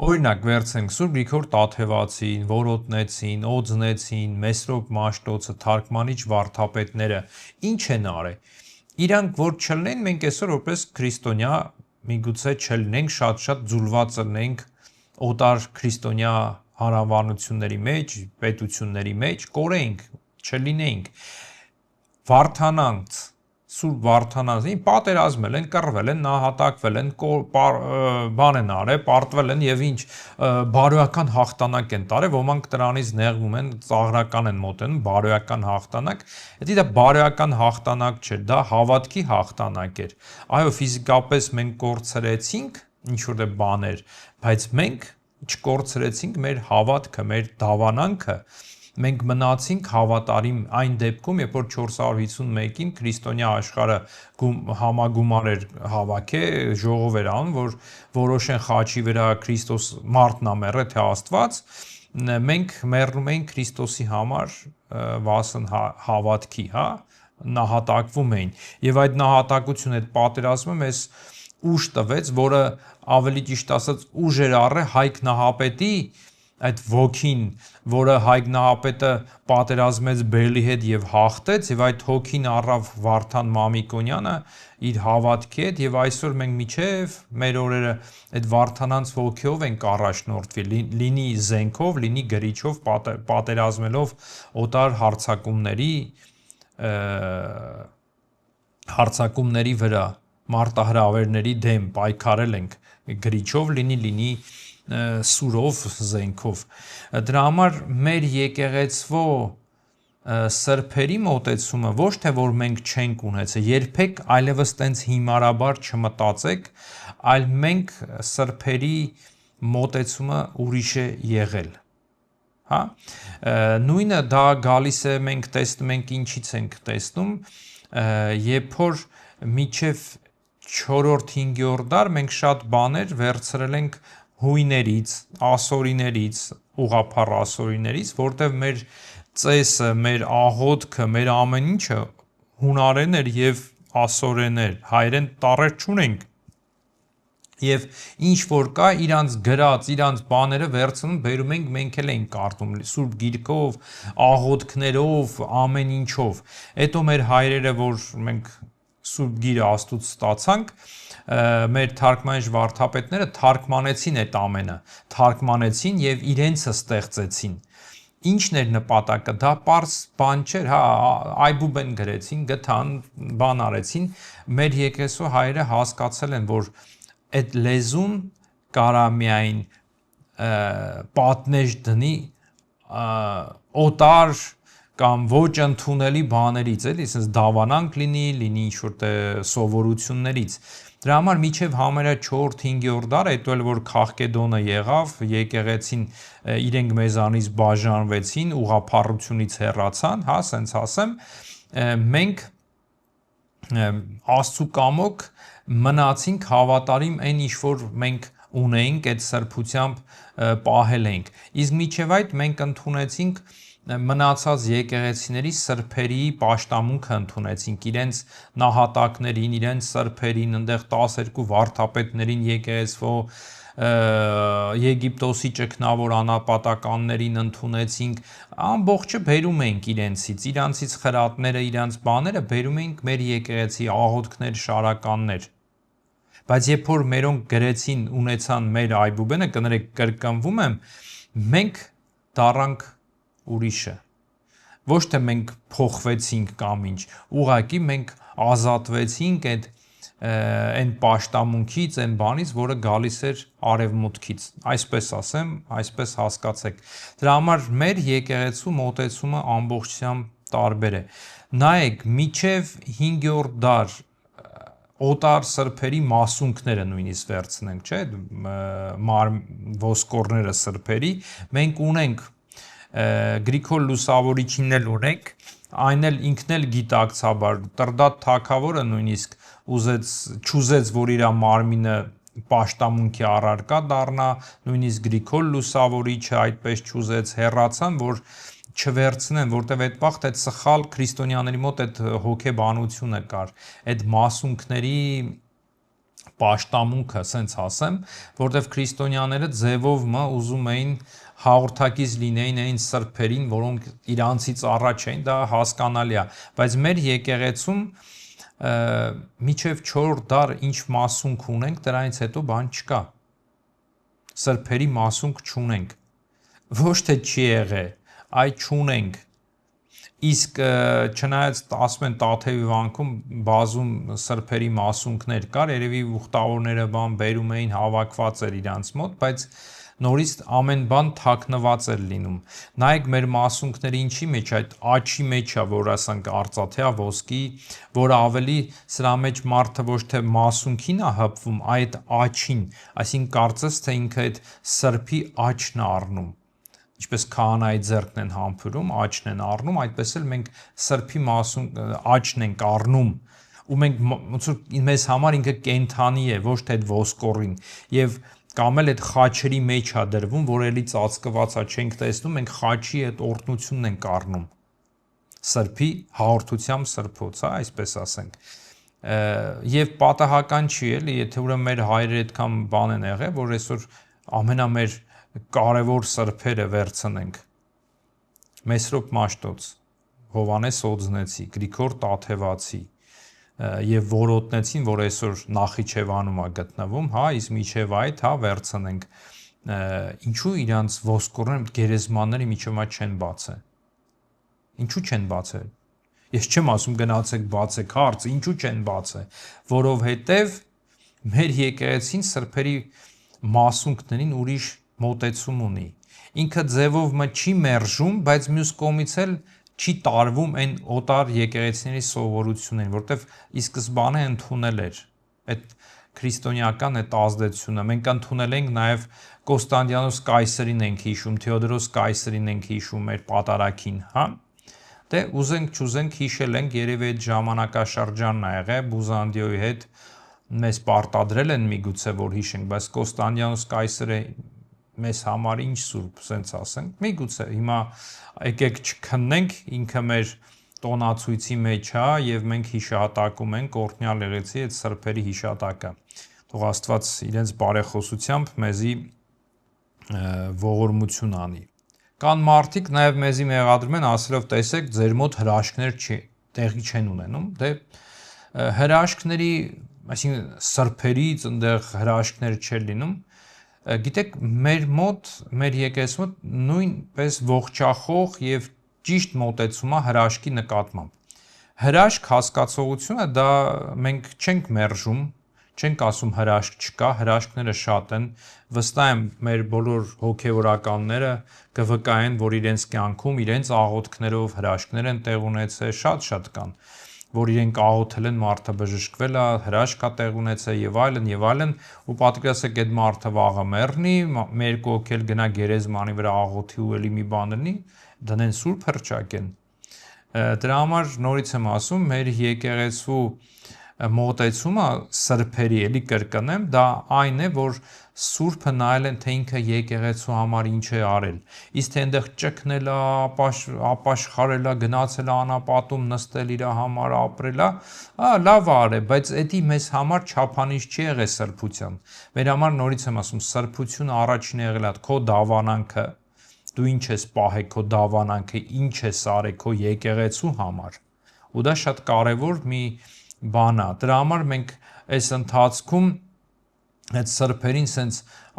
Օրինակ վերցնենք Սուրբ Գրիգոր Տաթևացին, Որոտնեցին, Օձնեցին, Մեսրոպ Մաշտոցը, թարգմանիչ վարդապետները ինչ են արել։ Իրանք որ չլինեն, մենք այսօր որպես քրիստոնյա միգուցե չլինենք, շատ ձուլված լինենք օտար քրիստոնյա հարավանությունների մեջ, պետությունների մեջ, կորենք, չլինենք, վարդանանք, Սուրբ Վարդանանցին պատերազմել են, կռվել են, նահատակվել են, բան են արել, պարտվել են եւ ինչ բարոյական հաղթանակ են տարել, ոմանք դրանից նեղվում են, ծաղրական են մոտենում, բարոյական հաղթանակ, դա բարոյական հաղթանակ չէր, դա հավատքի հաղթանակ էր։ Այո, ֆիզիկապես մենք կորցրեցինք ինչ-որ բաներ, բայց մենք չկորցրեցինք մեր հավատքը, մեր դավանանքը, մենք մնացինք հավատարիմ այն դեպքում, երբ որ 451-ին քրիստոնյա աշխարհը համագումար էր հավաքել, ժողով էր անում, որ որոշեն խաչի վրա Քրիստոս մարդն է մեռել, թե Աստված, մենք մեռնում ենք Քրիստոսի համար վասն հավատքի, հա, նահատակվում էին, եւ այդ նահատակությունը, այդ պատերազմը մեզ ուժ տվեց, որը ավելի ճիշտ ասած ուժ էր առել Հայկ Նահապետի այդ ոգին, որը Հայկ Նահապետը պատերազմեց Բելի հետ եւ հաղթեց, եւ այդ հոգին առավ Վարդան Մամիկոնյանը իր հավատքի հետ, եւ այսօր մենք միջև մեր օրերը այդ Վարդանանց ոգիով ենք առաջնորդվել, լինի զենքով, լինի գրիչով, պատերազմելով օտար հարձակումների վրա, մարտահրավերների դեմ պայքարել ենք գրիչով, լինի սուրով, զենքով։ Դրա համար մեր եկեղեցվո սրբերի մոտեցումը ոչ թե որ մենք չենք ունեցել, երբեք այլևս տենց հիմարաբար չմտածեք, այլ մենք սրբերի մոտեցումը ուրիշ է եղել։ Հա, նույնը դա գալիս է, մենք տեսնում ենք, ինչից ենք տեսնում, երբ որ միջև 4-5-րդ դար մենք շատ բաներ վերցրել ենք հույներից, ասորիներից, ուղղափառ ասորիներից, որտեղ մեր ծեսը, մեր աղոթքը, մեր ամեն ինչը հունարեն էր եւ ասորեն էր, հայերեն տառեր չունենք։ Եվ ինչ որ կա, իրանց գրած, իրանց բաները վերցնում, բերում ենք, մենք էլ ենք կարդում, Սուրբ Գիրքով, աղոթքներով, ամեն ինչով։ Հետո մեր հայրերը, որ մենք Սուրբ Գիրը Աստծուց ստացանք, մեր թարգմանիչ վարդապետները թարգմանեցին այդ ամենը, թարգմանեցին եւ իրենցը ստեղծեցին։ Ինչն էր նպատակը, դա պարզ բան չէր, հա, այբուբեն գրեցին, գտան, բան արեցին, մեր եկեղեցու հայրը հասկացել են, որ այդ լեզուն կարա միայն պատնեշ դնի օտար կամ ոչ ընդունելի բաներից, էլի, ասես դավանանք լինի ինչ-որ սովորություններից։ Դրա համար միջև համարյա 4-5-րդ դար, հետո էլ որ Քաղկեդոնը եղավ, եկեղեցին իրենք մեզանից բաժանվեցին, ուղղափառությունից հեռացան, հա, սենց ասեմ, մենք Աստծու կամոք մնացինք հավատարիմ այն ինչ որ մենք ունեինք, այդ սրբությամբ պահել ենք։ Իսկ միջև այդ մենք ընդունեցինք մնացած եկեղեցիների սրբերի պաշտամունքը ընդունեցինք, իրենց նահատակներին, իրենց սրբերին, այնտեղ 12 վարդապետներին եկեղեցվո Եգիպտոսի ճգնավոր անապատականներին ընդունեցինք, ամբողջը բերում ենք իրանցից խրատները, իրանց բաները բերում ենք մեր եկեղեցի աղոթքներ, շարականներ։ Բայց երբ որ մերոնք գրեցին, ունեցան մեր այբուբենը, կներեք կրկնվում եմ, մենք դառանք ուրիշը։ Ոչ թե մենք փոխվեցինք կամ ինչ, ուղղակի մենք ազատվեցինք այն պաշտամունքից, այն բանից, որը գալիս էր արևմուտքից, այսպես ասեմ, այսպես հասկացեք։ Դրա համար մեր եկեղեցու մոտեցումը ամբողջությամբ տարբեր է։ Նայեք, միջև 5-րդ դար օտար սրբերի մասունքները նույնիսկ վերցնենք, չէ՞, ոսկորները սրբերի, մենք ունենք Գրիգոր Լուսավորիչին էլ ունենք, այն էլ ինքն էլ գիտակցաբար, Տրդատ թագավորը նույնիսկ չուզեց, որ իր մարմինը պաշտամունքի առարկա դառնա, նույնիսկ Գրիգոր Լուսավորիչը այդպես չուզեց, հեռացան, որ չվերցնեն, որտեվ այդ վաղ այդ սխալ քրիստոնյաների մոտ այդ հոգեբանությունը կար, այդ մասունքների պաշտամունքը, սենց ասեմ, որտեվ քրիստոնյաները ձևով ուզում էին հաղորդակից լինեին այն սրբերին, որոնք իրանցից առաջ էին, դա հասկանալի է, բայց մեր եկեղեցում միջև 4 դար ինչ մասունք ունենք, դրանից հետո բան չկա, սրբերի մասունք չունենք, ոչ թե չի եղել, այ չունենք, իսկ չնայած ասում են Տաթևի վանքում բազում սրբերի մասունքներ կար, երևի ուխտավորները բան բերում էին, հավաքված էր իրանց մոտ, բայց նորից ամեն բան թաքնված էր լինում։ Նայեք մեր մասունքները ինչի մեջ, այդ աչի մեջ է, որ ասենք արծաթյա ոսկի, որ ավելի սրա մեջ մարդը ոչ թե մասունքին է հպվում, այդ աչին, այսինքն կարծես թե ինքը այդ սրբի աչն է առնում։ ինչպես քահանայի ձեռքն են համբուրում, աչքն են առնում, այդպես էլ մենք սրբի մասում աչքն ենք առնում, ու մենք ոնց որ մեզ համար ինքը կենթանի է, ոչ թե այդ ոսկորին, եւ կամ էլ այդ խաչերի մեջ է դրվում, որ էլի ծածկված է, չենք տեսնում, մենք խաչի այդ օրհնությունն ենք առնում։ Սրբի հաղորդությամբ սրբոց, այսպես ասենք։ Եվ պատահական չի էլի, եթե ուրեմն մեր հայրերը այդքան բան են եղել, որ այսօր ամենամեր կարևոր սրբերը վերցնենք։ Մեսրոպ Մաշտոց, Հովանես Օձնեցի, Գրիգոր Տաթևացի եւ որոտնեցին, որ այսօր Նախիջևանում է գտնվում, հա, իսկ միջև այդ, հա, վերցնենք։ Ինչու իրանց ոսկորները գերեզմանների միջով չեն բացել։ Ինչու չեն բացել։ Ես չեմ ասում գնացեք բացեք հարցը, ինչու չեն բացել, որովհետև մեր եկեղեցին սրբերի մասունքներին ուրիշ մոտեցում ունի։ Ինքը ձևով չի մերժում, բայց մյուս կողմից էլ չի տարվում այն օտար եկեղեցիների սովորություններին, որտեվ ի սկզբանե ընդունել էր այդ քրիստոնեական այդ ազդեցությունը։ Մենք ընդունել ենք նաև Կոստանդիանոս կայսրին ենք հիշում, Թեոդորոս կայսրին ենք հիշում, մեր պատարագին, հա։ Դե ուզենք չուզենք հիշել ենք, երևի այդ ժամանակաշրջանն ա եղել Բյուզանդիոյի հետ մեզ պարտադրել են միգուցե որ հիշենք, բայց Կոստանդիանոս կայսրը մեզ համար ինչ սուրբ, սենց ասենք, միգուցե հիմա եկեք չքննենք, ինքը մեր տոնացույցի մեջ է եւ մենք հիշատակում ենք օրհնյալ եղեցի այդ սրբերի հիշատակը։ Թող Աստված իրենց բարեխոսությամբ մեզի ողորմություն անի։ Կան մարդիկ նաև մեզի մեղադրում են ասելով տեսեք ձեր մոտ հրաշքներ տեղի չեն ունենում, դե հրաշքների, այսինքն սրբերից այնտեղ հրաշքներ չեն լինում, գիտեք մեր մոտ, մեր եկեղեցու մոտ նույնպես ողջախոհ եւ ճիշտ մոտեցում է հրաշքի նկատմամբ։ Հրաշք հասկացողությունը դա մենք չենք մերժում, չենք ասում հրաշք չկա, հրաշքները շատ են, վստահ եմ մեր բոլոր հոգևորականները կվկայեն, որ իրենց կյանքում, իրենց աղոթքներով հրաշքներ են տեղ ունեցել, շատ կան, որ իրենք աղոթել են, մարդը բժշկվել է, հրաշք է տեղ ունեցել եւ այլն, ու պատկերացրեք այդ մարդը վաղը մեռնի, մեր կողքել գնա գերեզմանի վրա աղոթի ու էլի մի բան լինի, դնեն սուրբ հռչակեն։ Դրա համար նորից եմ ասում, մեր եկեղեցու մոտեցումը սրբերի էլի կրկնեմ, դա այն է, որ սուրբը նայել են, թե ինքը եկեղեցու համար ինչ է արել, իսկ թե այնտեղ ճգնել է, ապաշխարել է, գնացել է անապատում, նստել իր համար ապրել է, լավ արել, բայց դա մեզ համար չափանիշ չի եղել սրբության։ Մեր համար նորից եմ ասում, սրբությունը առաջին եղել է քո դավանանքը, դու ինչ ես պահել քո դավանանքը, ինչ ես արել քո եկեղեցու համար, ու դա շատ կարևոր մի բան է։ Դրա համար մենք այս ընթացքում այդ սրբերին սենց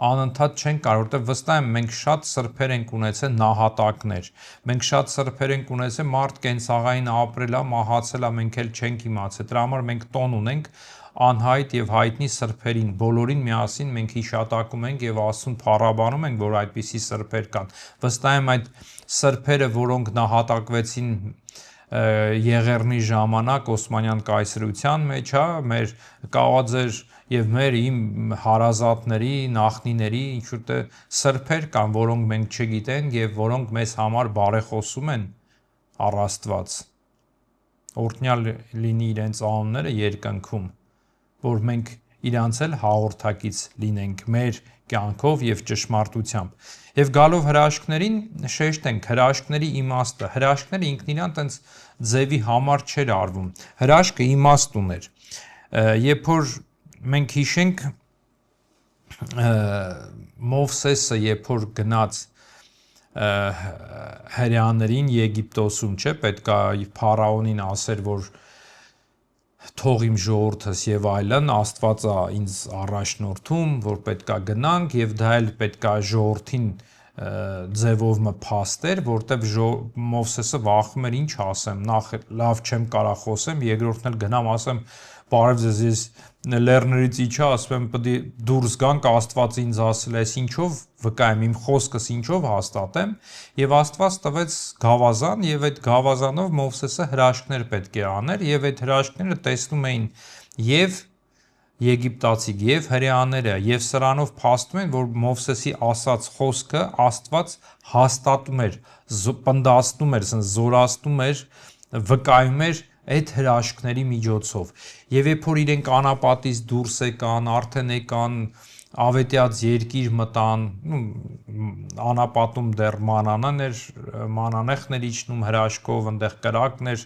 անընդհատ չենք կարող, որտեղ վստահ եմ մենք շատ սրբեր ենք ունեցել նահատակներ, մենք շատ սրբեր ենք ունեցել մարդ կենցաղային ապրել է, մահացել է, մենք էլ չենք իմացել։ Դրա համար մենք տոն ունենք անհայտ եւ հայտնի սրբերին, բոլորին միասին մենք հիշատակում ենք եւ Աստծուն փառաբանում ենք, որ այդպիսի սրբեր կան։ Վստահ եմ այդ սրբերը, որոնք նահատակվեցին Եղեռնի ժամանակ Օսմանյան կայսրության մեջ, մեր կաղաձեր եւ իմ հարազատների, նախնիների ինչ-որ սրբեր կան, որոնք մենք չգիտենք եւ որոնք մեզ համար բարեխոսում են առ Աստված։ Օրհնյալ լինի իրենց անունները երկնքում, որ մենք իրանց էլ հաղորդակից լինենք մեր կյանքով եւ ճշմարտությամբ։ Եվ գալով հրաշքներին շեշտենք հրաշքների իմաստը։ Հրաշքները ինքն իրան տենց ձևի համար չէր արվում։ Հրաշքը իմաստ ուներ։ Երբ որ մենք հիշենք Մովսեսը, երբ որ գնաց հրեաներին Եգիպտոսում, չէ, պետքա փարաոնին ասեր, որ թող իմ ժողովուրդս եւ այլն, Աստված է ինձ առաջնորդում, որ պետքա գնանք եւ դա էլ պետքա ժողովրդին ձևով մփաստեր, որտեվ Մովսեսը վախում էր ինչ ասեմ, նախ լավ չեմ կարող խոսեմ, երկրորդն էլ գնամ ասեմ, բարև ձեզ, ես լեռներից իջա, ասում եմ պետք է դուրս գանք, Աստված ինձ ասել է, ինչով վկայեմ, իմ խոսքս ինչով հաստատեմ, եւ Աստված տվեց գավազան եւ այդ գավազանով Մովսեսը հրաշքներ պետք է աներ եւ այդ հրաշքները տեսնում էին եւ եգիպտացիք եւ հրեաները եւ սրանով փաստում են, որ Մովսեսի ասած խոսքը Աստված հաստատում էր, պնդացնում էր, զորացնում էր, վկայում էր այդ հրաշքների միջոցով։ Եվ երբ որ իրենք անապատից դուրս եկան, արդեն եկան ավետյաց երկիր մտան, անապատում դեռ մանանեխներ իջնում հրաշքով, այնտեղ կրակներ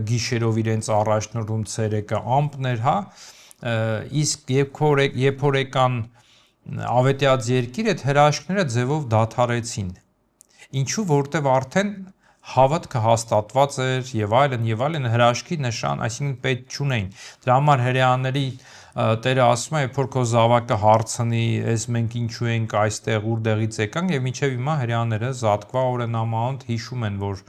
գիշերով իրենց առաջնորդում ցերեկը ամպներ, հա, իսկ երբ որ եկան ավետյաց երկիր, այդ հրաշքները ձևով դադարեցին։ Ինչու, որտեվ արդեն հավատքը հաստատված էր եւ այլն հրաշքի նշան, այսինքն պետք չունեին։ Դրա համար հրեաների Տերը ասում է, երբ որ քո զավակը հարցնի, «Էս մենք ինչու ենք այստեղ, որտեղից եկանք», եւ մինչեւ հիմա հրեաները Զատկվա օրենամանդ հիշում են, որ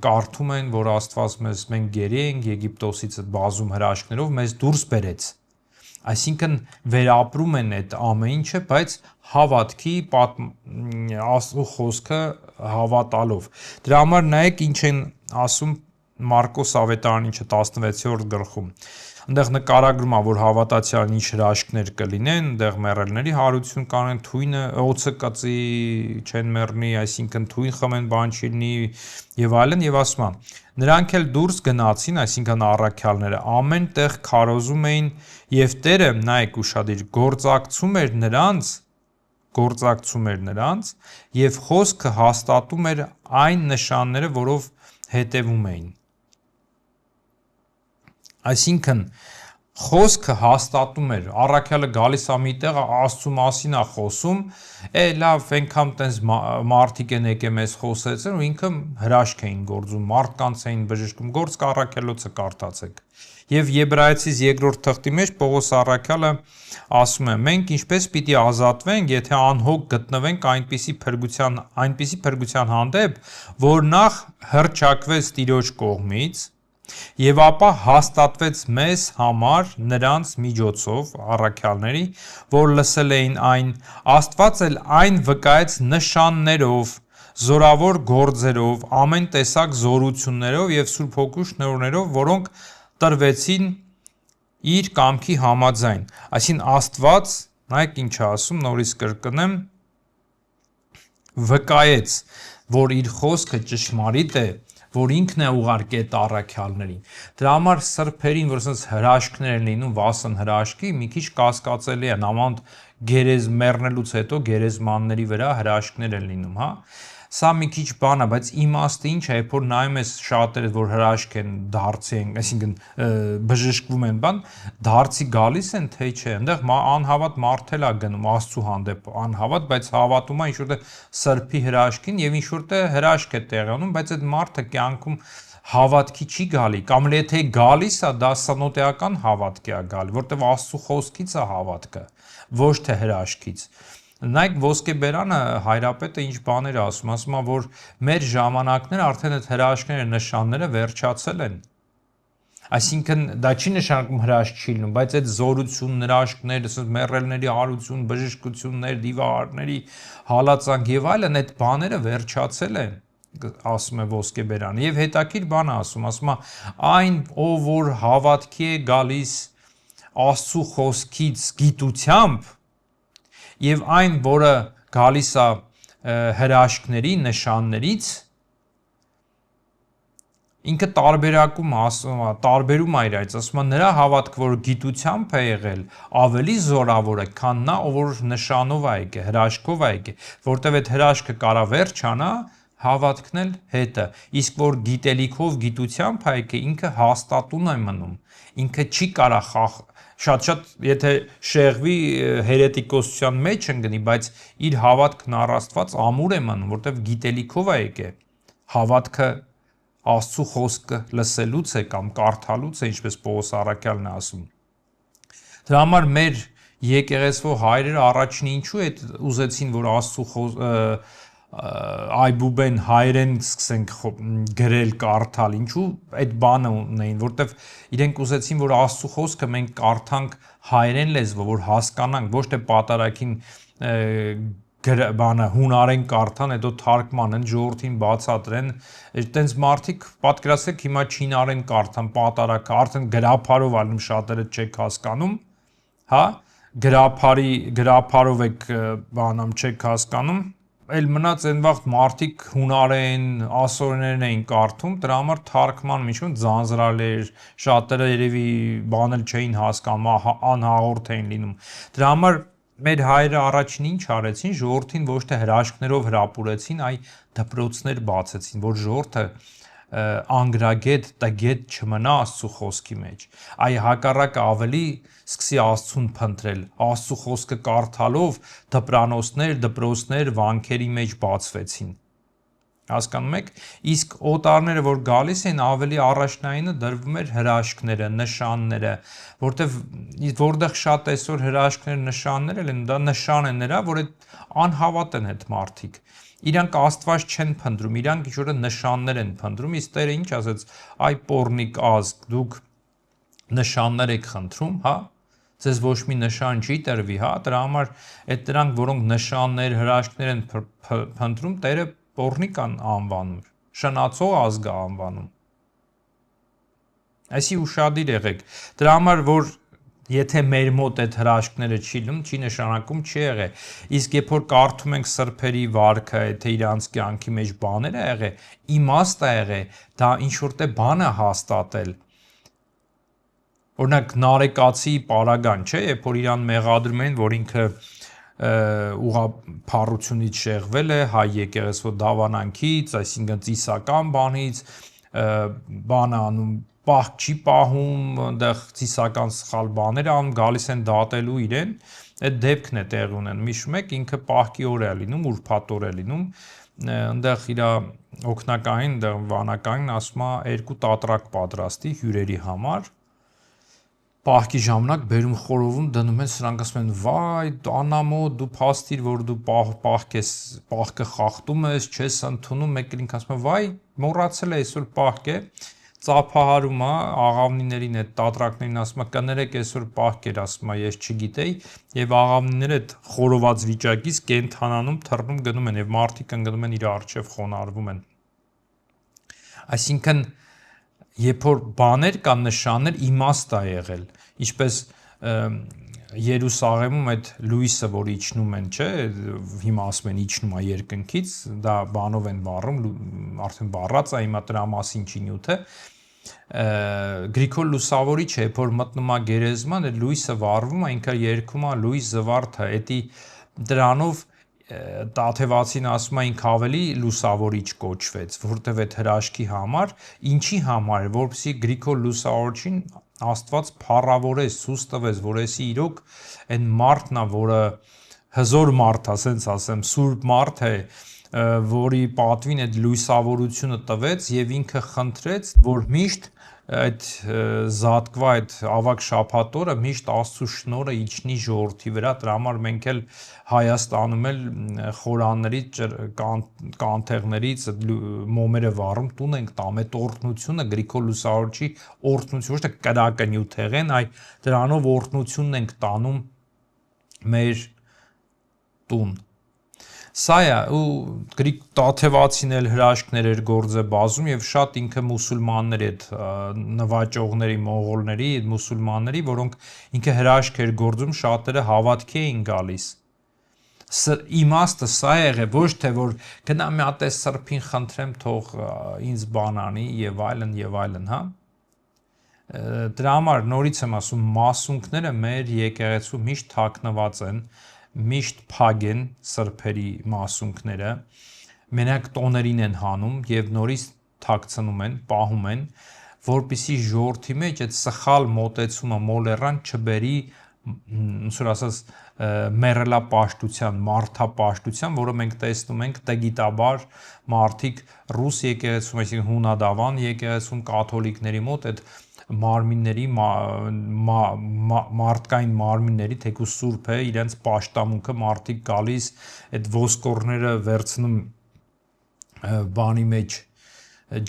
կարդում են, որ Աստված մենք գերի ենք Եգիպտոսից բազում հրաշքներով մեզ դուրս բերեց։ Այսինքն վերապրում են այդ ամեն ինչը, բայց հավատքի Աստծո խոսքը հավատալով։ Դրա համար նայեք ինչ են ասում Մարկոս ավետարանիչը 16-րդ գլխում։ Այնտեղ նկարագրում է, որ հավատացյալն ինչ հրաշքներ կլինեն, այնտեղ մեռելների հարություն կանեն, թույնը օծը կծի, չեն մեռնի, այսինքն թույն խմեն, բան չի լինի եւ այլն, եւ ասում է. նրանք էլ դուրս գնացին, այսինքն առաքյալները, ամեն տեղ քարոզում էին եւ Տերը, նայեք ուշադիր, գործակցում էր նրանց եւ խոսքը հաստատում էր այն նշանները, որով հետևում էին։ Այսինքն խոսքը հաստատում էր, առաքյալը գալիս է մի տեղ, Աստծու մասին է խոսում, լավ, այնքան տենց մարդիկ են եկել մեզ խոսեցին ու ինքը հրաշք էին գործում, մարդկանց էին բժշկում, գործք առաքյալոցը կարդացեք։ Եվ Եբրայեցիս 2-րդ թղթի մեջ Պողոս առաքյալը ասում է. մենք ինչպես պիտի ազատվենք, եթե անհոգ գտնվենք այնպիսի փրկության հանդեպ, որ նախ հռչակվեց Տիրոջ կողմից, եւ ապա հաստատվեց մեզ համար նրանց միջոցով, առաքյալների, որ լսել էին այն, Աստված էլ այն վկայեց նշաններով, զորավոր գործերով, ամեն տեսակ զորություններով եւ Սուրբ Հոգու շնորհներով, որոնք տրվեցին իր կամքի համաձայն։ Այսինքն Աստված, նայեք ինչ է ասում, նորից կրկնեմ, վկայեց, որ իր խոսքը ճշմարիտ է, որ ինքն է ուղարկել այդ առաքյալներին։ Դրա համար սրբերին, որ ասես հրաշքներ են լինում, վասն հրաշքի, մի քիչ կասկածելի է, նամանդ մեռնելուց հետո գերեզմանների վրա հրաշքներ են լինում, հա։ Սա մի քիչ բան է, բայց իմաստը ինչ է, երբ որ նայում ես շատերը, որ հրաշք են, դարձի են, այսինքն բժշկվում են, բան, դարձի գալիս են, թե չէ, այնտեղ անհավատ մարդ էլ է գնում Աստծու հանդեպ, անհավատ, բայց հավատում է ինչ-որ սրբի հրաշքին եւ ինչ-որ հրաշք է տեղանում, բայց այդ մարդը կյանքում հավատքի չի գալի, կամ եթե գալիս է, դա սնոտեական հավատքի է գալի, որտեղ Աստծու խոսքից է հավատքը, ոչ թե հրաշքից։ Նայեք ոսկեբերանը հայրապետը ինչ բաներ ասում է, որ մեր ժամանակները արդեն այդ հրաշքները, նշանները վերջացել են։ Այսինքն դա չի նշանակում հրաշք չի լինում, բայց այդ զորություն, հրաշքներ, մեռելների հարություն, բժշկություններ, դիվահարների հալածանք եւ այլն, այդ բաները վերջացել են, ասում է ոսկեբերանը։ Եվ հետաքրքիր բան ասում է, այն ով որ հավատքի է գալիս Աստծու խոսքից գիտությամբ, եւ այն, որը գալիս է հրաշքների, նշաններից, ինքը տարբերում է իրարից, ասում է նրա հավատքը, որ գիտությամբ է եղել, ավելի զորավոր է, քան նա, ով որ նշանով է եկել, հրաշքով է եկել, որտեվ այդ հրաշքը կարա վերջանա, հավատքն էլ հետը, իսկ որ գիտելիքով, գիտությամբ է եկել, ինքը հաստատուն է մնում, ինքը չի կարա շատ եթե շեղվի հերետիկոսության մեջ ընկնի, բայց իր հավատքն առ Աստված ամուր է մնում, որտեվ գիտելիքով է եկել, հավատքը Աստծու խոսքը լսելուց է կամ կարդալուց է, ինչպես Պողոս առաքյալն է ասում։ Դրա համար մեր եկեղեցվո հայրերը առաջին ինչու է ուզեցին, որ Աստծու այբուբեն հայերեն սկսենք գրել, կարդալ, ինչու այդ բանը ունեին, որտեվ իրենք ուզեցին, որ Աստծու խոսքը մենք կարդանք հայերեն լեզվով, որ հասկանանք, ոչ թե պատարագին բանը հունարեն կարդան, հետո թարգմանեն, ժողովրդին բացատրեն, այտենց մարդիկ պատկերացրեք հիմա չինարեն կարդան, պատարակ, արդեն գրափարով ալնում շատերը չեք հասկանում, հա, գրափարով եք բանամ չեք հասկանում, էլ մնաց այն վաղ մարդիկ հունարեն, ասորերեն էին կարդում, դրա համար թարգմանում ինչ-որ ձանձրալ էր, շատերը երևի բանել չէին հասկանում, անհաղորդ էին լինում, դրա համար մեր հայրը առաջին ինչ արեցին, ժողովրդին ոչ թե հրաշքներով հրապուրեցին, այ դպրոցներ բացեցին, որ ժողովուրդը անգրագետ, տգետ չմնա Աստծո խոսքի մեջ, այ հակառակը ավելի սկսի Աստծուն փնտրել, Աստծո խոսքը կարդալով դպրոցներ, վանքերի մեջ բացվեցին։ Հասկանում եք, իսկ օտարները, որ գալիս են, ավելի առաջնայինը դրվում էր հրաշքները, նշանները, որտեղ շատ այսօր հրաշքներ, նշաններ են, դա նշան է նրա, որ այդ անհավատ են այդ մարդիկ։ Իրանք Աստված չեն փնտրում, իրանք ինչ-որ նշաններ են փնտրում, իսկ Տերը ինչ ասաց, այ պոռնիկ ազգ, դուք նշաններ եք խնդրում, հա, ձեզ ոչ մի նշան չի տրվի, հա, դրա համար այդ դրանք, որոնք նշաններ, հրաշքներ են փնտրում, Տերը պոռնիկ անվանում, շնացող ազգ անվանում։ Այսի ուշադիր եղեք։ Դրա համար որ եթե մեր մոտ այդ հրաշքները չի լինում, չի նշանակում չի եղել։ Իսկ երբ որ կարդում ենք սրբերի վարքը, եթե իրանց կյանքի մեջ բաներ է եղել, իմաստ է եղել, դա ինչ որտե բան է հաստատել։ Օրինակ Նարեկացի պարագան, չէ, երբ որ իրան մեղադրում են, որ ինքը ուղղափառությունից շեղվել է, հայ եկեղեցու դավանանքից, այսինքն ծիսական բանից, բանը անում, պահք չի պահում, այնտեղ ծիսական սխալ բաներ անում, գալիս են դատելու իրեն, այդ դեպքն է տեղի ունենում, հիշում եք, ինքը պահքի օր է լինում, ուրբաթ օր է լինում, այնտեղ իր օգնականին, այնտեղ վանականին ասում է 2 տատրակ պատրաստի հյուրերի համար պահքի ժամանակ բերում խորովում դնում են սրանք ասում են վայ անամոթ դու փաստիր որ դու պահքը խախտում ես չես ընդունում մեկը ինքը ասում է վայ մոռացել է այսօր պահք է ծափահարում է աղավնիներին այդ տատրակներին ասում է կներեք այսօր պահք էր ասում է ես չգիտեի եւ աղավնիները այդ խորոված վիճակից կենթանանում թռնում գնում են եւ մարդիկ ընկնում են իր առջեւ խոնարհվում են այսինքն երբ որ բաներ կան նշաններ իմաստ է եղել ինչպես Երուսաղեմում այդ լույսը որ իջնում են չէ հիմա ասում են իջնում է երկնքից դա բանով են վառում արդեն վառած է հիմա դրա մասին չի նյութը Գրիգոր Լուսավորիչը երբ որ մտնում է գերեզման այդ լույսը վառվում է ինքը երգում է լույս զվարթը էդի դրանով Տաթևացին ասում է ինք ավելի լուսավորիչ կոչվեց, որտեվ այդ հրաշքի համար, ինչի համար, որպեսզի Գրիգոր Լուսավորիչին Աստված փառավորեց, ցույց տվեց, որ էսի իրոք այն մարդն է, որը հզոր մարդ է, ասենց ասեմ, սուրբ մարդ է, որի պատվին այդ լույսավորությունը տվեց եւ ինքը խնդրեց, որ միշտ այդ զատկվա այդ ավակ շաբաթ օրը միշտ Աստծո շնորհը իջնի ժողովրդի վրա դրա համար մենք էլ Հայաստանում էլ խորաններից կանթեղներից մոմերը վառում տուն ենք տամ այդ օրհնությունը Գրիգոր Լուսավորիչի օրհնություն ոչ թե կրակը նյութեղեն այ դրանով օրհնությունն ենք տանում մեր տուն Սա է ու Տաթևացին էլ հրաշքներ էր գործը բազում եւ շատ ինքը մուսուլմանների այդ նվաճողների, մոնղոլների, այդ մուսուլմանների, որոնք ինքը հրաշք էր գործում, շատերը հավատքի էին գալիս։ Իմաստը սա եղե ոչ թե որ գնա մի հատ էս սրբին խնդրեմ թող ինձ բան անի եւ այլն, հա։ Դրա համար նորից եմ ասում, մասունքները մեր եկեղեցու միշտ թաքնված են միշտ փակ են սրբերի մասունքները մենակ տոներին են հանում եւ նորից թաքցնում են, պահում են, որպիսի ժողովրդի մեջ այդ սխալ մոտեցումը մոլեռան չբերի ոնց որ ասած մեռելապաշտության, մարդապաշտության, որը մենք տեսնում ենք տգիտաբար մարդիկ ռուս եկեղեցում, այսինքն հունադավան եկեղեցում կաթոլիկների մոտ այդ մարմինների մարդկային մարմինների թեկուզ սուրբ է իրենց պաշտամունքը մարդիկ գալիս այդ ոսկորները վերցնում բանի մեջ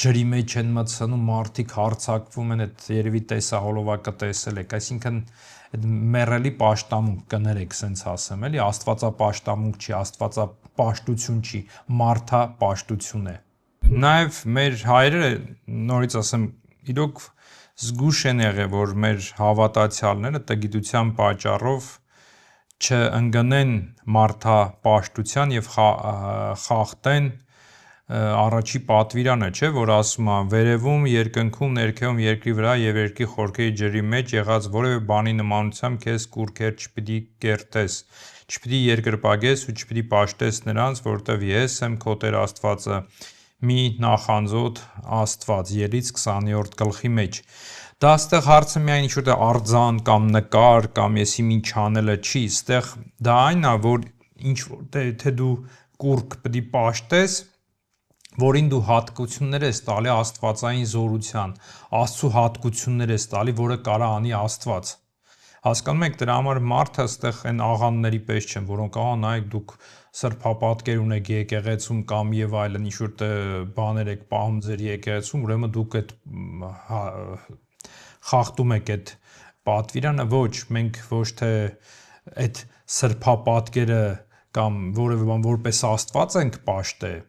ջրի մեջ են մտցնում մարդիկ հարցակվում են այդ երևի տեսահոլովակը տեսել եք այսինքն այդ մեռելի պաշտամունք կներեք, սենց ասեմ, էլի, աստվածապաշտամունք չի, աստվածապաշտություն չի, մարդապաշտություն է։ Նաև մեր հայրերը, նորից ասեմ, իրոք զգուշ են եղել, որ մեր հավատացյալները տգիտության պատճառով չընկնեն մարդապաշտության եւ խախտեն առաջի պատվիրանը, չէ, որ ասում է վերևում, երկնքում, ներքևում, երկրի վրա եւ երկրի խորքերի ջրի մեջ եղած որևէ բանի նմանությամբ քեզ կուրքեր չպիտի կերտես, չպիտի երկրպագես ու չպիտի պաշտես նրանց, որտեվ ես եմ քո Տեր Աստվածը, մի նախանձոտ Աստված, Ելից 20-րդ գլխի մեջ։ Դա այստեղ հարցը միայն ինչ-որ արձան կամ նկար կամ եսի ինչ անելը չի, այստեղ դա այն է, որ ինչ-որ թե դու կուրք պիտի պաշտես, որին դու հատկություններ ես տալի աստվածային զորության, Աստծո հատկություններ ես տալի, որը կարա անի Աստված։ Հասկանում եք, դրա համար մարդը այստեղ այն աղանդների պես չեն, որոնք նայեք դուք սրբապատկեր ունեք եկեղեցում կամ եւ այլն ինչ-որ բաներ եք պահում ձեր եկեղեցում, ուրեմն դուք այդ խախտում եք այդ պատվիրանը, ոչ, մենք ոչ թե այդ սրբապատկերը կամ որևէ բան որպես Աստված ենք պաշտել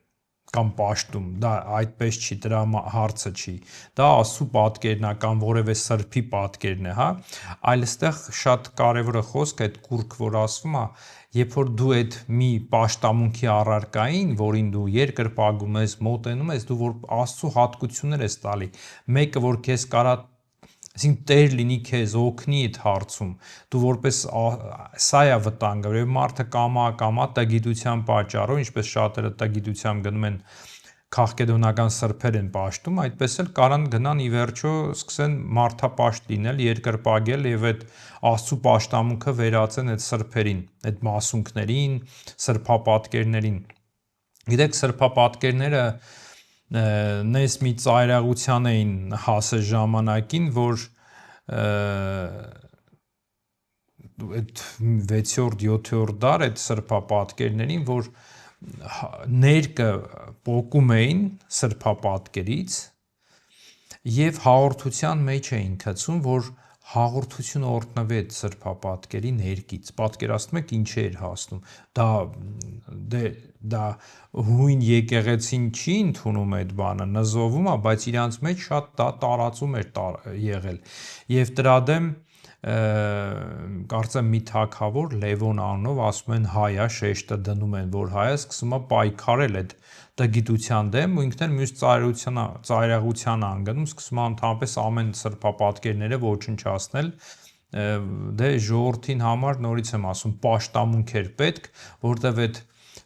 կամ պաշտում, դա այդպես չի, դրա հարցը չի, դա Աստծո պատկերն է կամ որևէ սրբի պատկերն է, հա, այլ այստեղ շատ կարևորը խոսքը այդ կուրք, որ ասվում է, երբ որ դու այդ մի պաշտամունքի առարկային, որին դու երկրպագում ես, մոտենում ես, դու որ Աստծո հատկություններ ես տալի, մեկը որ քեզ կարա այսինքն Տեր լինի քեզ, օգնի այդ հարցում, դու որպես սա է վտանգը, եւ մարդը կամա տգիտության պատճառով, ինչպես շատերը տգիտությամբ գնում են քաղաքեդոնական սրբեր են պաշտում, այդպես էլ կարան գնան ի վերջո սկսեն մարդապաշտ լինել, երկրպագել եւ այդ Աստծո պաշտամունքը վերածեն այդ սրբերին, այդ մասունքներին, սրբապատկերներին։ Գիտեք, սրբապատկերները նես մի ծայրահեղության էին հասել ժամանակին, որ այդ 6-րդ, 7-րդ դար այդ սրբապատկերներին, որ ներկը պոկում էին սրբապատկերից եւ հաղորդության մեջ էին գցում, որ հաղորդությունը օրտնվի այդ սրբապատկերի ներկից, պատկերացնում եք ինչ էր հասնում, դա հույն եկեղեցին չի ընդունում այդ բանը, նզովում է, բայց իրանց մեջ շատ դա տարածում էր եղել, եւ դրա դեմ կարծեմ մի թագավոր Լևոն անունով ասում են հայա, շեշտը դնում են, որ հայը սկսում է պայքարել այդ տգիտության դեմ ու ինքն էլ մյուս ծայրահեղության անգնում, սկսում է ընդհանրապես ամեն սրբապատկերները ոչնչացնել, դե ժողովրդին համար նորից եմ ասում, պաշտամունք էր պետք, որտեվ այդ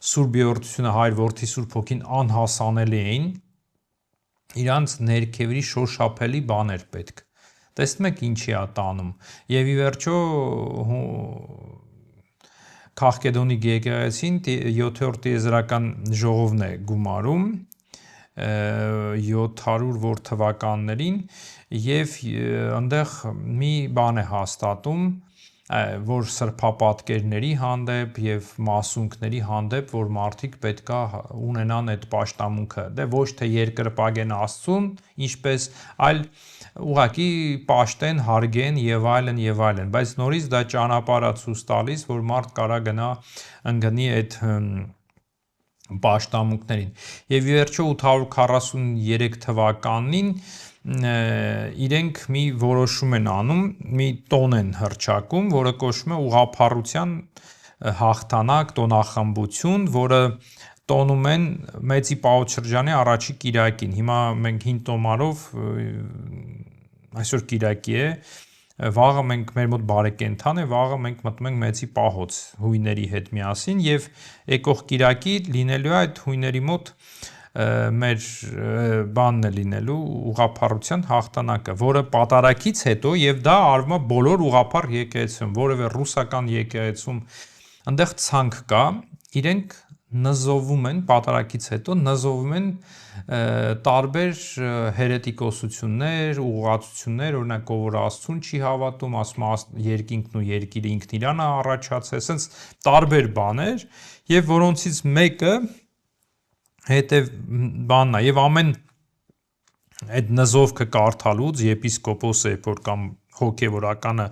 Սուրբ Երրորդությունը Հայր Որդի Սուրբ Հոգին անհասանելի էին, իրանց ներքևի շոշափելի բաներ պետք։ Տեսնում եք ինչի է տանում։ Եվ ի վերջո Քաղքեդոնիկ եկեղեցին 7-րդ տիեզերական ժողովն է գումարում 700 որ թվականներին եւ այնտեղ մի բան է հաստատում, որ սրբապատկերների հանդեպ եւ մասունքների հանդեպ, որ մարդիկ պետքա ունենան այդ պաշտամունքը, դե ոչ թե երկրպագեն Աստծուն, ինչպես, այլ ուղղակի պաշտեն, հարգեն եւ այլն, բայց նորից դա ճանապարհա ցույց տալիս, որ մարդ կարա գնա ընկնի այդ պաշտամունքներին։ Եվ վերջո 843 թվականին իրենք մի որոշում են անում, մի տոն են հռչակում, որը կոչվում է ուղղափառության հաղթանակ, տոնախմբություն, որը տոնում են Մեծի Պահոջրջանի առաջի կիրակին։ Հիմա մենք հին տոմարով այսօր կիրակի է, վաղը մենք մեր մոտ բարեկենդան է, վաղը մենք մտնում ենք Մեծի Պահոց հույների հետ միասին եւ եկող կիրակի լինելու է այդ հույների մոտ մեր բանն է լինելու ուղղափառության հաղթանակը, որը պատարագից հետո եւ դա արվում է բոլոր ուղղափառ եկեղեցում, որևէ ռուսական եկեղեցում այնտեղ ցանկ կա, իրենք նզովում են պատարագից հետո նզովում են տարբեր հերետիկոսություններ, ուղղվածություններ, օրինակ ով որ Աստծուն չի հավատում, ասում երկինքն ու երկիրը ինքն իրան է առաջացել, ասենց տարբեր բաներ, եւ որոնցից մեկը հետեւ բանն է, եւ ամեն այդ նզովքը կարդալուց եպիսկոպոսը, որ կամ հոգևորականը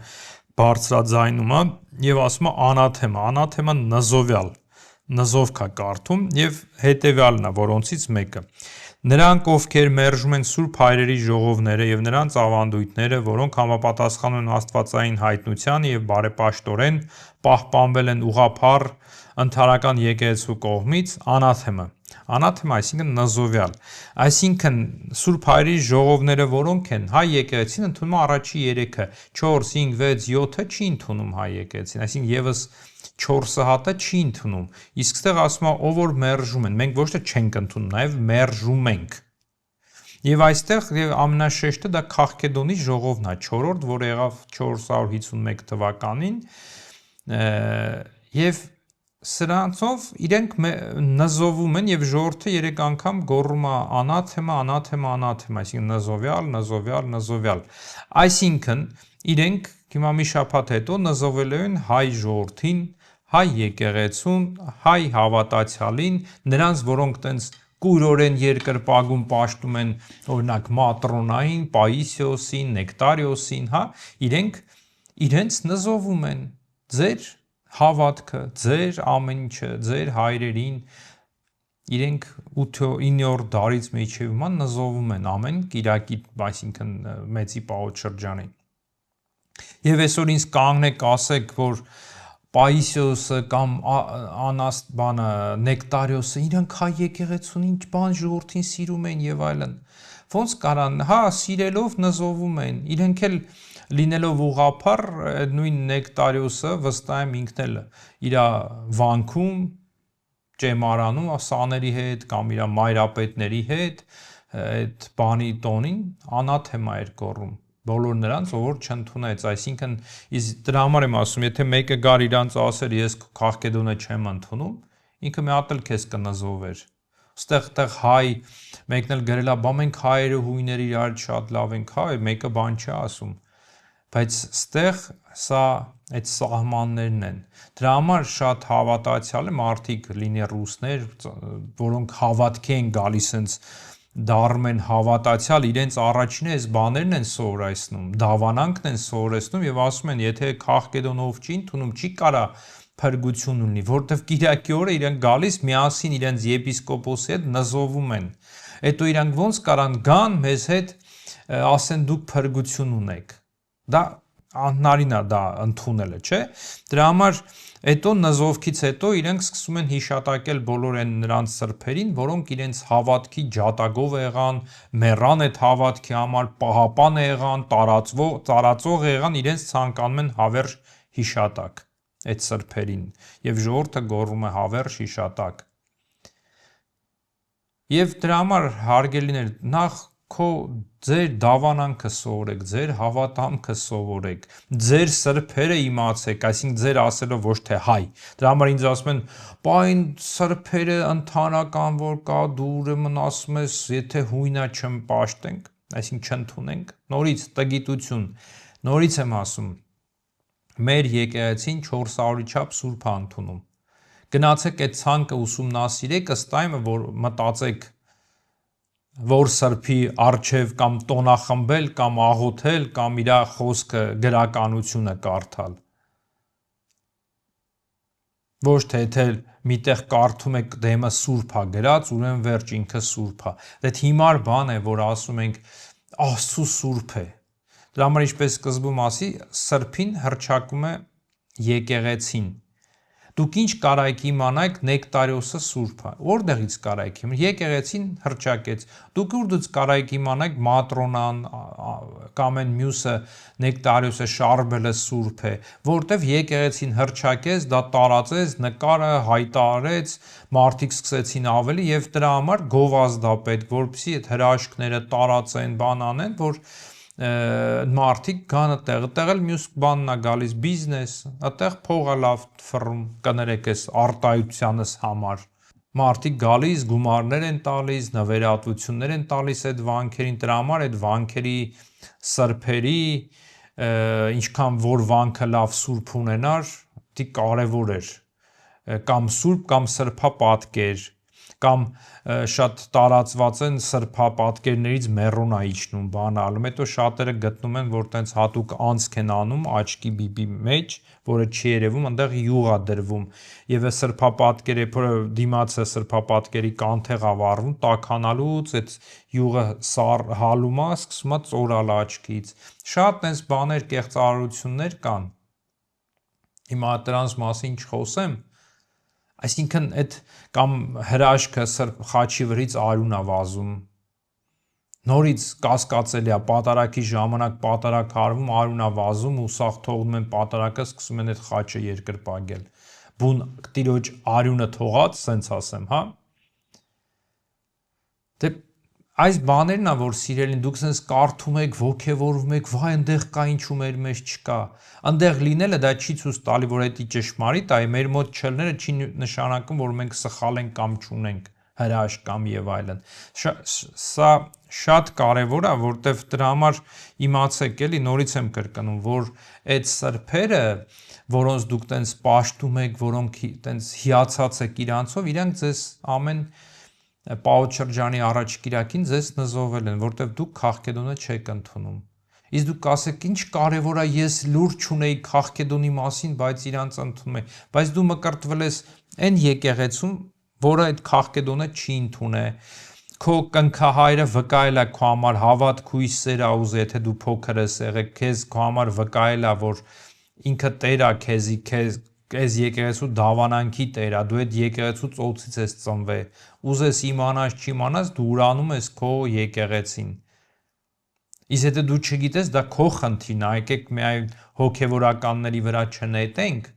բարձրաձայնում է եւ ասում է անաթեմա նզովյալ նզով կա կարդում եւ հետեւյալն է որոնցից մեկը նրանք ովքեր մերժում են Սուրբ Հայրերի ժողովները եւ նրանց ավանդույթները, որոնք համապատասխանում են Աստվածային հայտնությանը եւ բարեպաշտորեն պահպանվել են ուղղափառ ընդհանրական եկեղեցու կողմից, անաթեմա, այսինքն նզովյալ, այսինքն Սուրբ Հայրերի ժողովները որոնք են, հայ եկեղեցին ընդունում առաջի 3-ը, 4, 5, 6, 7-ը չի ընդունում հայ եկեղեցին, այսինքն եւս 4 հատը չի ընդունում, իսկ ստեղ ասում է ով որ մերժում են, մենք ոչ թե չենք ընդունում, նաև մերժում ենք։ Եվ այստեղ ամենաշեշտը դա Քաղքեդոնի ժողովն է, 4-րդ, որը եղավ 451 թվականին, եւ սրանցով իրենք նզովում են եւ ժողովուրդը 3 անգամ գոռում է անաթեմա, այսինքն նզովյալ։ Այսինքն իրենք հիմա մի շաբաթ հետո նզովելու են հայ ժողովրդին, հայ եկեղեցուն, հայ հավատացյալին, նրանց որոնք տենց կույրորեն երկրպագում պաշտում են օրինակ Մատրոնային, Պաիսիոսին, Նեկտարիոսին, իրենք իրենց նզովում են ձեր հավատքը, ձեր ամեն ինչը, ձեր հայրերին իրենք 8-9-րդ դարից մեջևումա նզովում են ամեն կիրակի, այսինքն մեծի պահոտ շրջանին։ Եվ այսօր ինձ կանգնեք ասեք, որ Պաիսիոսը կամ Նեկտարիոսը իրանք հայ եկեղեցուն ինչ բան ժողովրդին սիրում են եւ այլն։ Ոնց կարան, սիրելով նզովում են, իրենք էլ լինելով ուղղափառ նույն Նեկտարիոսը վստահ եմ ինքն էլ իր վանքում ճեմարանում սաների հետ կամ իր մայրապետների հետ այդ բանի տոնին անաթեմա էր կոռում բոլոր նրանց ով չընդունեց, այսինքն դրա համար եմ ասում, եթե մեկը գար իրանց ասեր ես Քաղքեդոնը չեմ ընդունում, ինքը մի հատ էլ քեզ կնզովեր։ Ստեղ հայ մեկն էլ գրել է, բա մենք հայերը հույները իրար շատ լավ ենք, մեկը բան չի ասում, բայց ստեղ սա այդ սահմաններն են։ Դրա համար շատ հավատացյալ եմ մարդիկ լինի ռուսներ, որոնք հավատքի են գալիս հենց դառնում են հավատացյալ, իրենց առաջինը այս բաներն են սովորեցնում, դավանանքն են սովորեցնում եւ ասում են, եթե Քաղքեդոնով չի ընդունում, չի կարա փրկություն ունի, որովհետեւ Կիրակի օրը իրենք գալիս միասին իրենց եպիսկոպոսի հետ նզովում են։ Հետո իրանք ոնց կարան գան մեզ հետ ասեն դուք փրկություն ունեք։ Դա անհնարին է դա ընդունելը, չէ՞։ Դրա համար հետո նզովքից հետո իրենք սկսում են հիշատակել բոլոր այն նրանց սրբերին, որոնք իրենց հավատքի ջատագով եղան, մեռան այդ հավատքի համար, պահապան եղան, տարածող եղան, իրենց ցանկանում են հավերժ հիշատակ այդ սրբերին, եւ ժողովուրդը գոռում է հավերժ հիշատակ։ Եվ դրա համար հարգելիներ, նախ ձեր դավանանքը սովորեք, ձեր հավատամքը սովորեք, ձեր սրբերը իմացեք, այսինքն ձեր ասելով ոչ թե հայ։ Դրա համար ինձ ասում են, բա այն սրբերը ընդհանրական որ կա, դու ուրեմն ասում ես, եթե հույնա չպաշտենք, այսինքն չընդունենք, նորից տգիտություն, նորից եմ ասում, մեր եկեղեցին 400-ի չափ սուրբ է ընդունում։ Գնացեք այդ ցանկը ուսումնասիրեք, ըստ այն որ մտածեք որ սրբի արչև կամ տոնախմբել կամ աղոթել կամ իր խոսքը գրականությունը կարդալ։ Ոչ թե եթե միտեղ կարդում եք դեմը սուրբ է գրած, ուրեմն վերջ ինքը սուրբ է։ Դա հիմար բան է, որ ասում ենք Աստծո սուրբ է։ Դրա համար ինչպես սկզբում ասի, սրբին հռչակում է եկեղեցին։ Դուք ինչ կարայք իմանայք Նեկտարիոսը սուրբ է։ Որտեղից կարայք իմանալ։ Եկեղեցին հռչակեց։ Դուք ուր կարայք իմանայք Մատրոնան կամ այն մյուսը Նեկտարիոսը Շարբելը սուրբ է, որտեվ եկեղեցին հռչակեց, դա տարածեց, նկարը հայտարարեց, մարդիկ սկսեցին ավելի եւ դրա համար գովազդապետ, որպեսզի այդ հրաշքները տարածեն, բան անեն, որ մարդիկ գան այդտեղ էլ մյուս բանն է գալիս բիզնես, այդտեղ փողը լավ ֆռում կներեք էս արտահայտությանս համար։ Մարդիկ գալիս գումարներ են տալիս, նվերատվություններ են տալիս այդ վանքերին, դրա համար այդ վանքերի սրբերի ինչքան որ վանքը լավ սուրբ ունենար, դա կարևոր էր, կամ սուրբ կամ սրբա պատկեր, կամ շատ տարածված են սրբապատկերներից մեռոնա իջնում բանալում, հետո շատերը գտնում են, որ տենց հատուկ անցք են անում աչքի բիբի մեջ, որը չի երևում, այնտեղ յուղ է դրվում, եւ այս սրբապատկերը, որը դիմացը սրբապատկերի կանթեղ է վառվում, տաքանալուց այդ յուղը հալում է, սկսում է ծորալ աչքից։ Շատ տենց բաներ, կեղծարարություններ կան։ Հիմա դրանց մասին չխոսեմ, այսինքն այդ կամ հրաշքը սրբ խաչի վրից արյուն է վազում, նորից կասկածելի է, պատարագի ժամանակ պատարագ հարվում, արյուն է վազում ու սաղ թողնում են պատարագը, սկսում են այդ խաչը երկրպագել, բուն տիրոջ արյունը թողած, սենց ասեմ, հա։ Դե այս բաներն է, որ սիրելին դուք սենց կարդում եք, ոգևորվում եք, վայ, այնտեղ կա, ինչու մեր մեջ չկա։ Այնտեղ լինելը դա չի ցույց տալի, որ դա ճշմարիտ է, մեր մոտ չլները չի նշանակում, որ մենք սխալ ենք կամ չունենք հրաշք կամ եւ այլն։ Սա շատ կարևոր է, որտեվ դրա համար իմացեք, էլի նորից եմ կրկնում, որ այդ սրբերը, որոնց դուք տենց պաշտում եք, որոնք տենց հիացած եք իրանցով, իրանք ձեզ ամեն Պաուտ շրջանի առաջ կիրակին ձեզ նզովել են, որտեվ դուք Քաղքեդոնը չեք ընդունում։ Իսկ դուք կասեք, ինչ կարևոր է, ես լուրջ չունեի Քաղքեդոնի մասին, բայց իրանց ընդունում եմ։ Բայց դու մկրտվել ես այն եկեղեցում, որը այդ Քաղքեդոնը չի ընդունել։ Քո կնքահայրը վկայել է քո համար հավատք ու սեր ա ուզել, եթե դու փոքր ես եղել, քեզ քո համար վկայել է, որ ինքը Տեր է քեզի, այս եկեղեցու դավանանքի Տեր ա, դու այդ եկեղեցու ծոցից ես ծնվել, ուզես իմանաս չիմանաս, դու ուրանում ես քո եկեղեցին։ Իսկ եթե դու չգիտես, դա քո խնդիրն է, եկեք միայն հոգևորականների վրա չնետենք,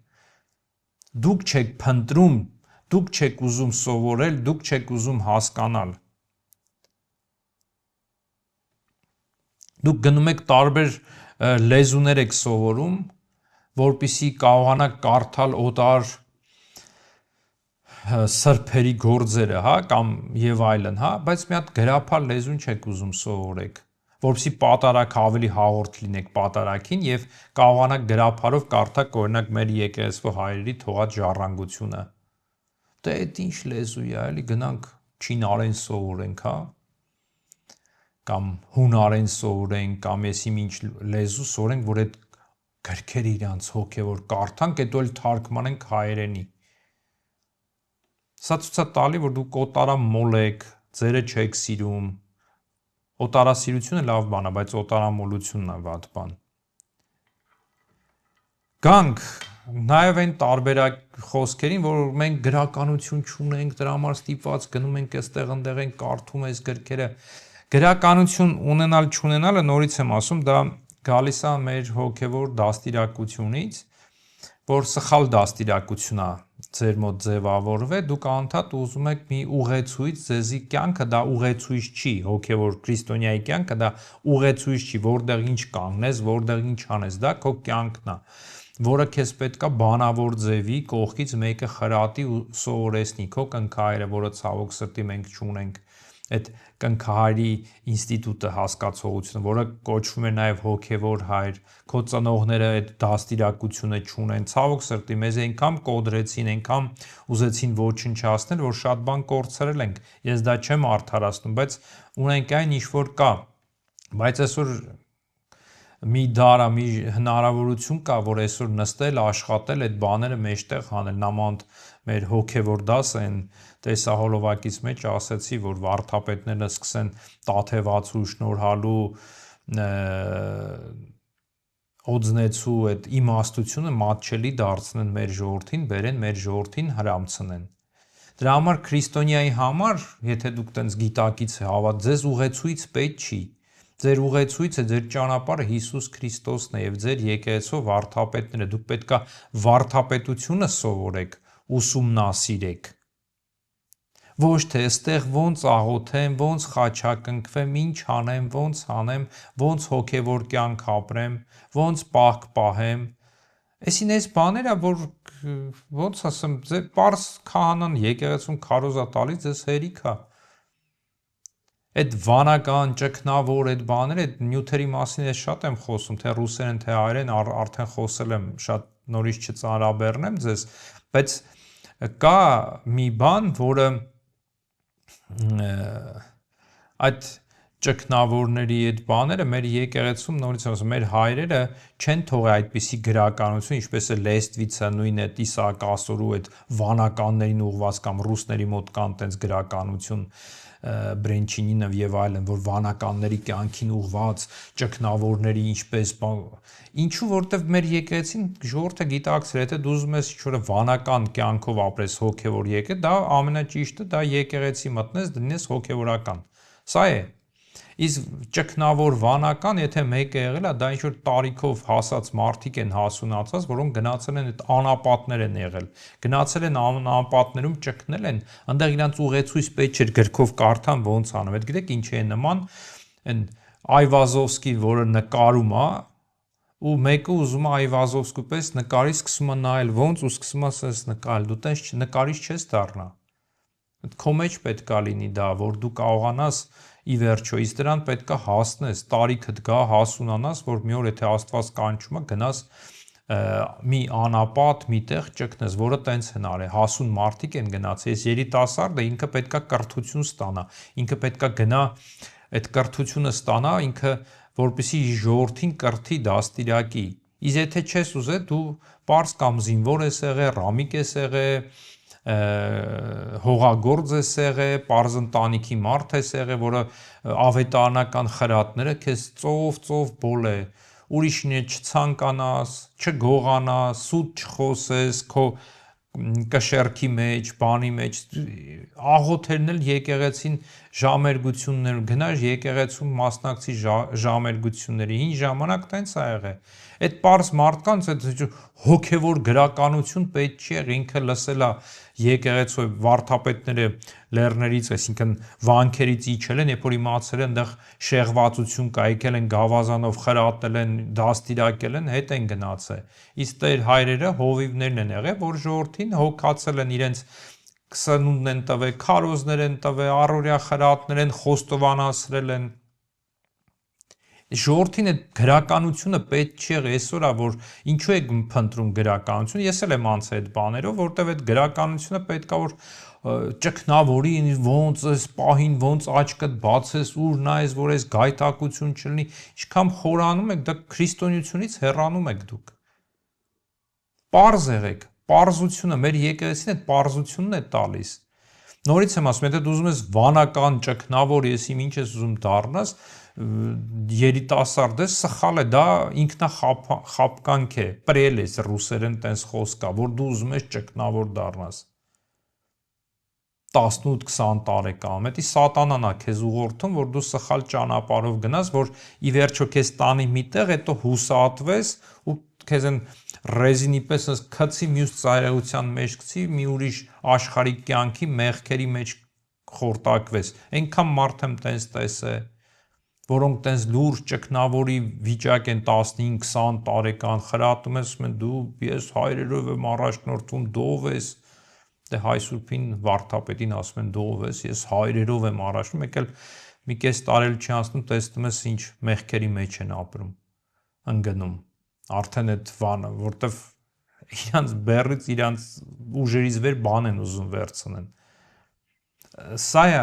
դուք չեք փնտրում, դուք չեք ուզում սովորել, դուք չեք ուզում հասկանալ։ Դուք գնում եք տարբեր լեզուներ եք սովորում, որպեսզի կարողանաք կարդալ օտար սրբերի գործերը, հա, կամ եւ այլն, հա, բայց մի հատ գրափար լեզուն չեք ուզում սովորեք, որպեսզի պատարագ ավելի հաղորդ լինեք պատարագին եւ կարողանաք գրափարով կարդալ օրինակ մեր եկեղեցու հայրերի թողած ժառանգությունը։ Դե այդ ինչ լեզու է, էլի գնանք չինարեն սովորենք, հա, կամ հունարեն սովորենք, կամ եսիմ ինչ լեզու սովորենք, որ այդ գրքերը իրանց հոգևոր կարդանք, հետո էլ թարգմանենք հայերենի։ Սա ցույց է տալի, որ դուք օտարամոլ եք, ձերը չեք սիրում։ Օտարասիրությունը լավ բան է, բայց օտարամոլությունն է վատ բան։ Գանք նաև այն տարբերակ խոսքերին, որ մենք գրականություն չունենք, դրա համար ստիպված գնում ենք այստեղ ընդեղ ենք կարդում այս գրքերը։ Գրականություն ունենալ չունենալը նորից եմ ասում, դա գալիս է մեր հոգևոր դաստիարակությունից, որ սխալ դաստիարակություն է ձեր մոտ ձևավորվել, դուք անդադ ուզում եք մի ուղեցույց, ձեզի կյանքը դա ուղեցույց չի, հոգևոր քրիստոնյայի կյանքը դա ուղեցույց չի, որտեղ ինչ կանգնես, որտեղ ինչ անես, դա քո կյանքն է, որը քեզ պետքա բանավոր ձևի կողքից մեկը խրատի ու սովորեցնի, քո կնքահայրը, որը ցավոք սրտի մենք չունենք, այդ կնքահայրի ինստիտուտը հասկացողությունը, որը կոչվում է նաև հոգևոր հայր, քո ծնողները այդ դաստիարակությունը չունեն, ցավոք սրտի մեզ այնքան կոդրեցին, այնքան ուզեցին ոչնչացնել, որ շատ բան կորցրել ենք։ Ես դա չեմ արդարացնում, բայց ունենք այն ինչ որ կա, բայց այսօր մի դարա, մի հնարավորություն կա, որ այսօր նստել, աշխատել, այդ բաները մեջտեղ հանել, նամանդ մեր հոգևոր դասը այն տեսահոլովակից մեջ ասեցի, որ վարդապետները սկսեն տաթևացու, շնորհալու, օձնեցու այդ իմաստությունը մատչելի դարձնեն մեր ժողովրդին, բերեն մեր ժողովրդին հրամցնեն։ Դրա համար քրիստոնյայի համար, եթե դուք տենց գիտակից հավատ, ձեզ ուղեցույց պետք չի։ Ձեր ուղեցույցը, ձեր ճանապարհը Հիսուս Քրիստոսն է եւ ձեր եկեղեցու վարդապետները, դուք պետքա վարդապետությունը սովորեք, ուսումնասիրեք։ Ոչ թե այստեղ ոնց աղոթեմ, ոնց խաչակնքվեմ, ինչ անեմ, ոնց անեմ, ոնց հոգևոր կյանք ապրեմ, ոնց պահք պահեմ։ Այսին այս բաները, որ ոնց ասեմ, ձեր պարզ քահանան եկեղեցուն քարոզա տալիս ձեզ հերիք է։ Այդ վանական, ճգնավոր այդ բաները, այդ նյութերի մասին ես շատ եմ խոսում, թե ռուսերեն, թե հայերեն, արդեն խոսել եմ, շատ նորից չծանրաբեռնեմ ձեզ, բայց կա մի բան, որը այդ ճգնավորների այդ բաները մեր եկեղեցում նորից ասում մեր հայրերը չեն թողել այդպիսի գրականություն, ինչպես է Լեստվիցը, նույն այդ Իսահակ Ասորու այդ վանականներին ուղված կամ ռուսների մոտ կան տենց գրականություն Բրենչինինով եւ այլն, որ վանականների կյանքին ուղված ճգնավորների ինչպես ինչու որտեվ մեր եկեղեցին ժողովուրդը գիտակցել է, թե դու ուզում ես ինչ-որ վանական կյանքով ապրես հոգեվոր եկե, դա ամենաճիշտը դա եկեղեցի մտնես դնես հոգեվորական։ Սա է։ Իսկ ճգնավոր վանական, եթե մեկը եղել է, դա ինչ-որ տարիքով հասած մարդիկ են հասունացած, որոնք գնացել են այդ անապատներ են եղել։ Գնացել են անապատներում ճգնել են, այնտեղ իրանց ուղեցույց պետք չէր գրքով կարդան ոնց անում։ Այդ գիտեք ինչ է նման այն Այվազովսկի, որը նկարում է, ու մեկը ուզում է Այվազովսկու պես նկարի սկսում է նայել ոնց ու սկսում է ասես նկարել, դու տես նկարիչ չես դառնա։ Քո մեջ պետքա լինի դա, որ դու կարողանաս ի վերջո, իսկ դրան պետքա հասնես, տարիքդ գա, հասունանաս, որ մի օր եթե Աստված կանչում է, գնաս մի անապատ, մի տեղ ճգնես, որը տենց են արել, հասուն մարդիկ են գնացել, այս երիտասարդը ինքը պետքա կրթություն ստանա, ինքը պետքա գնա այդ կրթությունը ստանա, ինքը որպեսի ժողովրդին կրթի դաստիարակի։ Իսկ եթե չես ուզե, դու պարզ կամ զինվոր ես եղել, ռամիկ ես եղել, հողագործ ես եղել, պարզ ընտանիքի մարդ ես եղել, որը ավետարանական խրատները քեզ ծով բոլ է, ուրիշին չցանկանաս, չգողանաս, սուտ չխոսես, քո կշեռքի մեջ, բանի մեջ, աղոթերն էլ եկեղեցին ժամերգություններ, գնար եկեղեցում մասնակցի ժամերգությունների, հին ժամանակ տենց ա եղել։ Այդ պարզ մարդկանց այդ հոգևոր գրականություն պետք չի եղել, ինքը լսել է եկեղեցու վարդապետները լեռներից, այսինքն վանքերից իջել են, երբ որ իմացել են այնտեղ շեղվածություն կա, եկել են գավազանով խրատել են, դաստիարակել են, հետ են գնացել։ Իսկ տեր հայրերը հովիվներն են եղել, որ ժողովրդին հոգացել են իրենց սնունդն են տվել, քարոզներ են տվել, առօրյա խրատներ են խոստովանացրել են։ Ժողովրդին այդ գրականությունը պետք չի եղել, այսօր է որ ինչու է փնտրում գրականություն, ես էլ եմ անցել այդ բաներով, որտեվ այդ գրականությունը պետքա որ ճգնավորի ոնց էս պահին ոնց աչքդ բացես, ուր նայես, որ այս գայթակություն չլինի, ինչքան խորանում եք, դա քրիստոնեությունից հեռանում եք դուք։ Պարզ եղեք, պարզությունը մեր եկեղեցին այդ պարզությունն է տալիս։ Նորից եմ ասում, եթե դու ուզում ես վանական ճգնավոր, ես իմ ինչ ես ուզում դառնաս, երիտասարդ ես, սխալ է, դա ինքնախապկանք է, պրել ես ռուսերեն տենց խոսքա, որ դու ուզում ես ճգնավոր դառնաս 18-20 տարեկանում, դա սատանան է քեզ ուղղորդում, որ դու սխալ ճանապարհով գնաս, որ ի վերջո քեզ տանի միտեղ, հետո հուսատվես ու քեզ են ռեզինի պես քցի մյուս ծայրահության մեջ գցի, մի ուրիշ աշխարհիկ կյանքի մեղքերի մեջ խորտակվես։ Այնքան մարդ եմ տենց տեսել, որոնք տենց լուրջ ճգնավորի վիճակ են 15-20 տարեկան, խրատում ես, ասում են դու ես հայրերով եմ առաջնորդվում, դով ես, դե հայ սուրբին վարդապետին ասում են դով ես, ես հայրերով եմ առաջնում, եկել մի կես տարել չի անցնում, տեսնում ես ինչ մեղքերի մեջ են ապրում, ընկնում, արդեն այդ վանը, որտեվ իրանց բեռից, իրանց ուժերից վեր բան են ուզում վերցնեն։ Սա է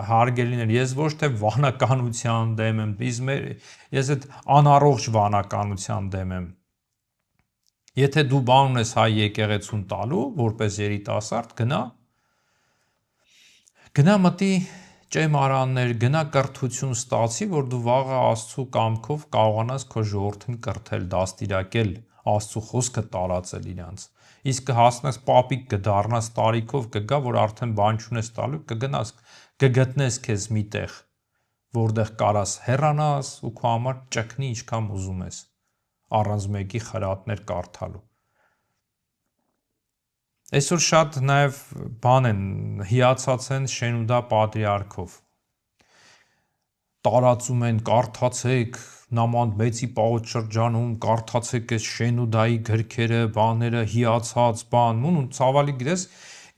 հարգելիներ, ես ոչ թե վանականության դեմ եմ, ես այդ անառողջ վանականության դեմ եմ։ Եթե դու բան ունես հայ եկեղեցուն տալու, որպես երիտասարդ, գնա մտի ճեմարաններ, գնա կրթություն ստացի, որ դու վաղը Աստծու կամքով կարողանաս քո ժողովրդին կրթել, դաստիարակել, Աստծու խոսքը տարածել իրանց։ Իսկ կհասնես պապիկ կդառնաս տարիքով կգա, որ արդեն բան չունես տալու, կգնաս, կգտնես քեզ միտեղ, որտեղ կարաս հեռանաս ու քո համար ճգնի ինչքան ուզում ես, առանց մեկի խրատներ կարդալու։ Այսօր շատ նաև բան են հիացած են Շենուդա պատրիարքով։ Տարածում են, կարդացեք, նաման մեծի պահոց-շրջանում, կարդացեք այս Շենուդայի գրքերը, բաները, հիացած բան, ու ցավալի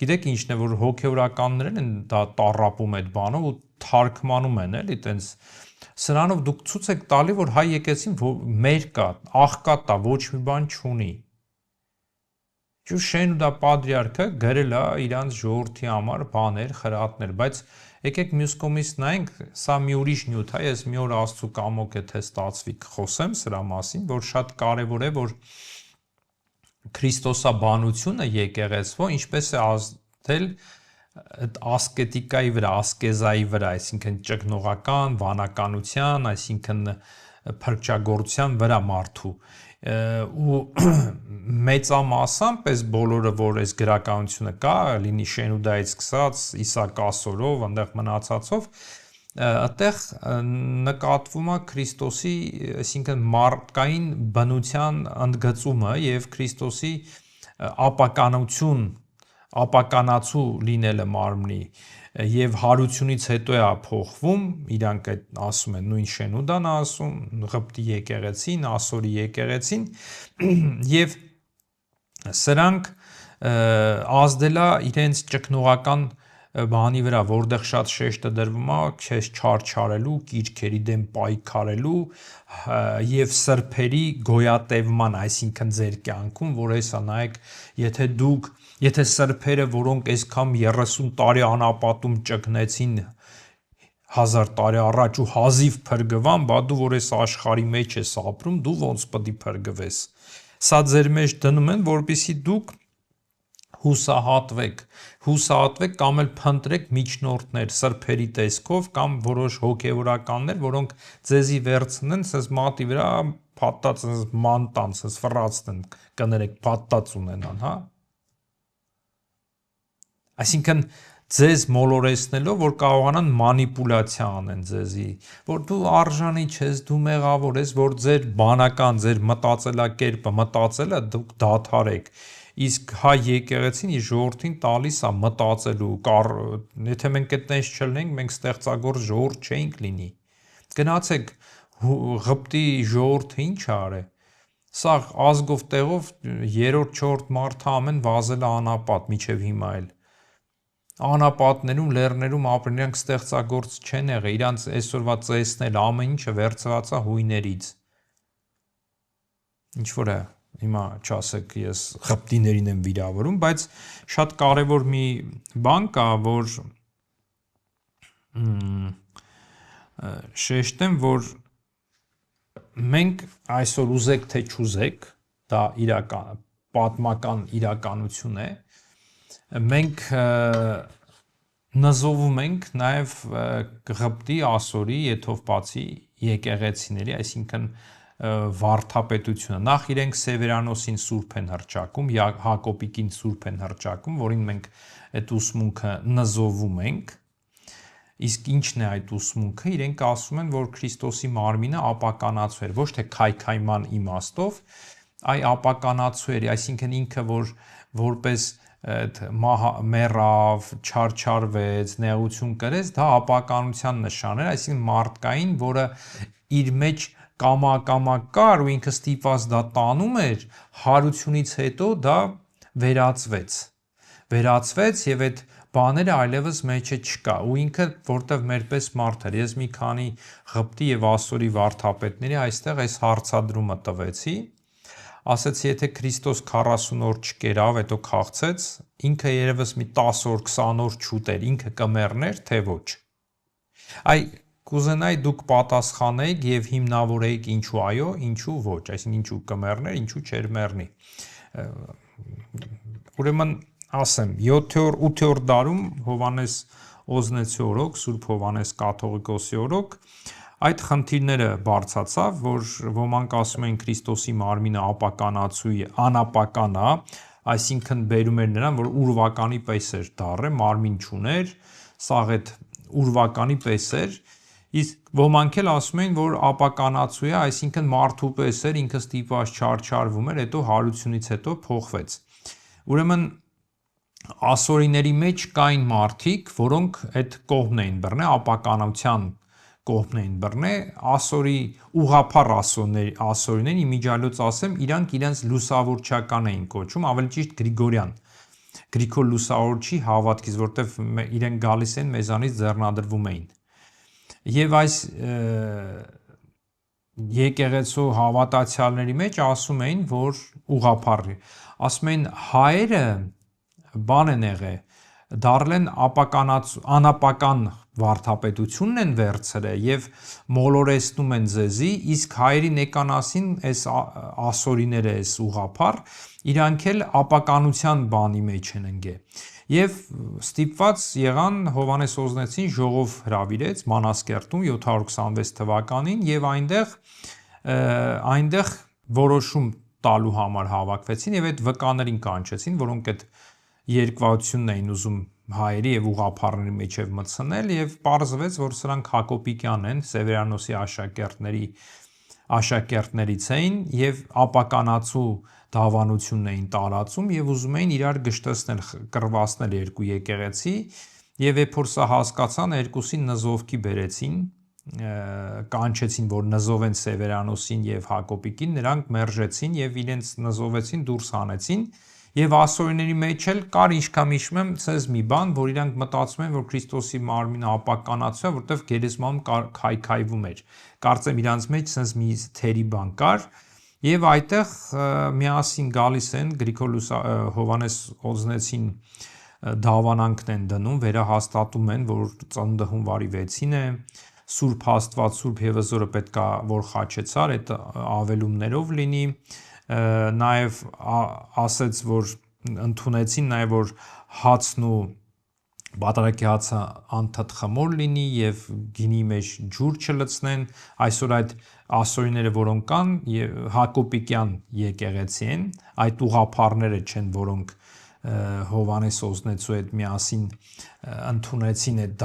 գիտեք ինչն է, որ հոգևորականներն են դա տառապում այդ բանով ու թարգմանում են, էլի, տենց սրանով դուք ցույց եք տալի, որ հայ եկեղեցին մեր կա, աղքատ է, ոչ մի բան չունի։ Շենուդա պատրիարքը գրել է իրանց ժողովրդի համար բաներ, խրատներ, բայց Եկեք մյուս կողմից նայենք, սա մի ուրիշ նյութ է, ես մի օր Աստծո կամոք եթե ստացվի կխոսեմ սրա մասին, որ շատ կարևոր է, որ Քրիստոսաբանությունը եկեղեցվո ինչպես է ազդել ասկետիկայի վրա, ասկեզայի վրա, այսինքն ճգնողական, վանականության, այսինքն փրկչագործության վրա մարդու ու մեծամասամբ այս բոլորը, որ այս գրականությունը կա, լինի Շենուդայից սկսած, Իսակ Ասորով, այնտեղ մնացածով, այդտեղ նկատվում է Քրիստոսի, այսինքն մարդկային բնության ընդգծումը եւ Քրիստոսի ապականացու լինելը մարմնի եւ հարությունից հետո է փոխվում, իրանք այդ ասում են նույն Շենուդան ասում, Ղպտի եկեղեցին, Ասորի եկեղեցին եւ սրանք ազդելա իրենց ճգնողական բանի վրա, որտեղ շատ շեշտը դրվում է քեզ չարչարելու, կիրքերի դեմ պայքարելու եւ սրբերի գոյատևման, այսինքն ձեր կյանքում, որ հեսա նայեք, եթե սրբերը, որոնք այսքան 30 տարի անապատում ճգնեցին 1000 տարի առաջ ու հազիվ փրկվան, բա դու որ այս աշխարհի մեջ ես ապրում, դու ոնց պետք է փրկվես։ Սա ձեր մեջ դնում են, որպեսզի դուք հուսահատվեք կամ էլ փնտրեք միջնորդներ սրբերի տեսքով կամ որոշ հոգևորականներ, որոնք ձեզի վերցնեն, սենց մատի վրա փաթած մանտան, սենց ֆռացնեն, կներեք, փաթած ունենան, հա։ Այսինքն ձեզ մոլորեցնելով, որ կարողանան մանիպուլյացիա անեն ձեզի, որ դու արժանի չես, դու մեղավոր ես, որ ձեր բանական, ձեր մտածելակերպը, մտածելը դուք դադարեք։ Իսկ հայ եկեղեցին իր ժողովրդին տալիս է մտածելու, եթե մենք այդտենց չլինենք, մենք ստեղծագործ ժողովուրդ չէինք լինի։ Գնացեք Ղպտի ժողովուրդը ինչ արե։ Սա ազգով տեղով 3-րդ, 4-րդ մարդը ամեն վազել է անապատ միջև հիմա էլ։ Անապատներում, լեռներում ապրեն, իրանք ստեղծագործ չեն եղել, իրանց այսօրվա ծեսնել ամեն ինչը վերցված է հույներից։ Ինչ որ է, հիմա չասեք ես Ղպտիներին եմ վիրավորում, բայց շատ կարևոր մի բան կա, որ շեշտեմ, որ մենք այսօր ուզեք թե չուզեք, դա պատմական իրականություն է, մենք նզովում ենք նաև Ղպտի, Ասորի, Եթովպացի եկեղեցիների, այսինքն վարդապետությունը։ Նախ իրենք Սևերանոսին սուրբ են հռչակում, Հակոբիկին սուրբ են հռչակում, որին մենք այդ ուսմունքը նզովում ենք։ Իսկ ինչն է այդ ուսմունքը, իրենք ասում են, որ Քրիստոսի մարմինը ապականացու էր, ոչ թե քայքայման իմաստով, այ ապականացու էր, այսինքն ինքը որպես մեռավ, չարչարվեց, նեղություն կրեց, դա ապականության նշան էր, այսինքն մարդկային, որը իր մեջ կամա կար ու ինքը ստիպված դա տանում էր, հարությունից հետո դա վերացվեց եւ այդ բաները այլևս մեջը չկա ու ինքը որտեվ մեր պես մարդ էր, ես մի քանի Ղպտի եւ Ասորի վարդապետների այստեղ այս հարցադրումը տվեցի, ասեցի, եթե Քրիստոս 40 օր չկերավ, հետո քաղցեց, ինքը երևս մի 10 օր, 20 օր չուտեր, ինքը կմեռներ, թե ոչ։ Այ կուզենայի դուք պատասխանեիք եւ հիմնավորեիք ինչու այո, ինչու ոչ, այսինքն ինչու կմեռներ, ինչու չէր մեռնի։ Ուրեմն ասեմ, 7-8-րդ դարում Հովանես Օզնեցի օրոք, Սուրբ Հովանես Կաթողիկոսի օրոք այդ խնդիրները բարձացավ, որ ոմանք ասում են Քրիստոսի մարմինը ապականացու է, անապական է, այսինքն բերում էր նրան, որ ուրվականի պես էր դառը, մարմին չուներ, սաղ այդ ուրվականի պես էր, իսկ ոմանք էլ ասում են, որ ապականացու է, այսինքն մարդու պես էր, ինքը ստիպված չարչարվում էր, հետո հարությունից հետո փոխվեց։ Ուրեմն ասորիների մեջ կային մարդիկ, որոնք այդ կողմն էին բռնել, ապականության կողմն էին բռնել, Ասորի ուղղափառ ասորիներին, իմիջիալոց ասեմ, իրանք իրենց լուսավորչական էին կոչում, ավելի ճիշտ Գրիգորյան, Գրիգոր լուսավորչի հավատքից, որտեվ իրենք գալիս են մեզանից ձեռնադրվում էին։ Եվ այս եկեղեցու հավատացյալների մեջ ասում էին, որ ուղղափառ, ասում էին հայերը բան են եղել, դարել են անապական վարդապետությունն են վերցրել եւ մոլորեցնում են ձեզի, իսկ հայերի նեկանասին այս ասորիները այս ուղափառ իրանք էլ ապականության բանի մեջ են ընկել եւ ստիպված եղան Հովանես Օզնեցին ժողով հրավիրեց Մանասկերտում 726 թվականին եւ այնտեղ որոշում տալու համար հավաքվեցին եւ այդ վկաներին կանչեցին, որոնք այդ երկվացությունն էին ուզում հայերի եւ ուղափառների միջև մտցնել եւ պարզվեց, որ սրանք Հակոբիկյան են, Սևերանոսի աշակերտներից էին եւ ապականացու դավանությունն էին տարածում եւ ուզում էին իրար գշտեցնել, կռվացնել երկու եկեղեցի եւ երբ որ սա հասկացան, երկուսին նզովքի բերեցին, կանչեցին, որ նզովեն Սևերանոսին եւ Հակոբիկին, նրանք մերժեցին եւ իրենց նզովեցին, դուրս հանեցին եւ ասորիների մեջ էլ կար ինչքան հիշում եմ ցեզ մի բան, որ իրանք մտածում են, որ Քրիստոսի մարմինը ապականացու է, որտեվ գերեզմանում քայքայվում էր։ Կարծեմ իրանց մեջ ցենց մի թերի բան կար եւ այդտեղ միասին գալիս են Գրիգոր Հովանես Օզնեցին դավանանքն են դնում, վերահաստատում են, որ ծնունդը հունվարի 6-ին է, Սուրբ Աստված, Սուրբ Եվզորը պետքա որ խաչեցար, այդ ավելումներով լինի, նաև ասեց, որ ընդունեցին նաև որ հացն ու բատարակի հացը անթթ խմոր լինի եւ գինի մեջ ջուր չլցնեն, այսօր այդ ասորիները որոնք կան Հակոբիկյան եկեղեցի են, այդ ուղափառները չեն, որոնք Հովանես Օզնեցու հետ միասին ընդունեցին այդ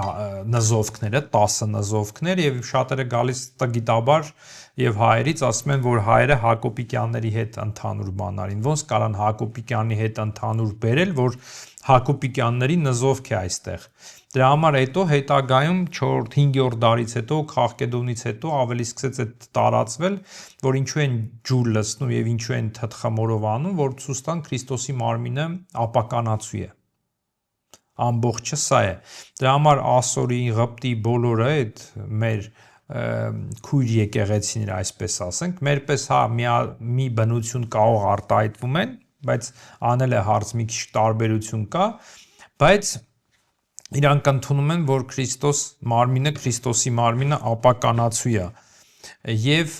նզովքները, 10 նզովքներ եւ շատերը գալիս տգիտաբար եւ հայերից ասում են, որ հայերը Հակոբիկյանների հետ ընդհանուր բանարին, ոնց կարան Հակոբիկյանի հետ ընդհանուր բերել, որ Հակոբիկյանների նզովք է այստեղ։ Դրա համար հետո հետագայում 4-5-րդ դարից հետո Խաղկեդոնից հետո ավելի սկսեց այդ տարածվել, որ ինչու են ջուր լցնում եւ ինչու են թթխմորով անում, որ ցույց տան Քրիստոսի մարմինը ապականացու է։ Ամբողջը սա է։ Դրա համար Ասորի, Ղպտի բոլորը այդ մեր քույր եկեղեցիները, այսպես ասենք, մերպես հա մի բնություն կարող արտահայտվում են, բայց անել է հարց մի քիչ տարբերություն կա, բայց իրանք ընդունում են, որ Քրիստոսի մարմինը ապականացու է եւ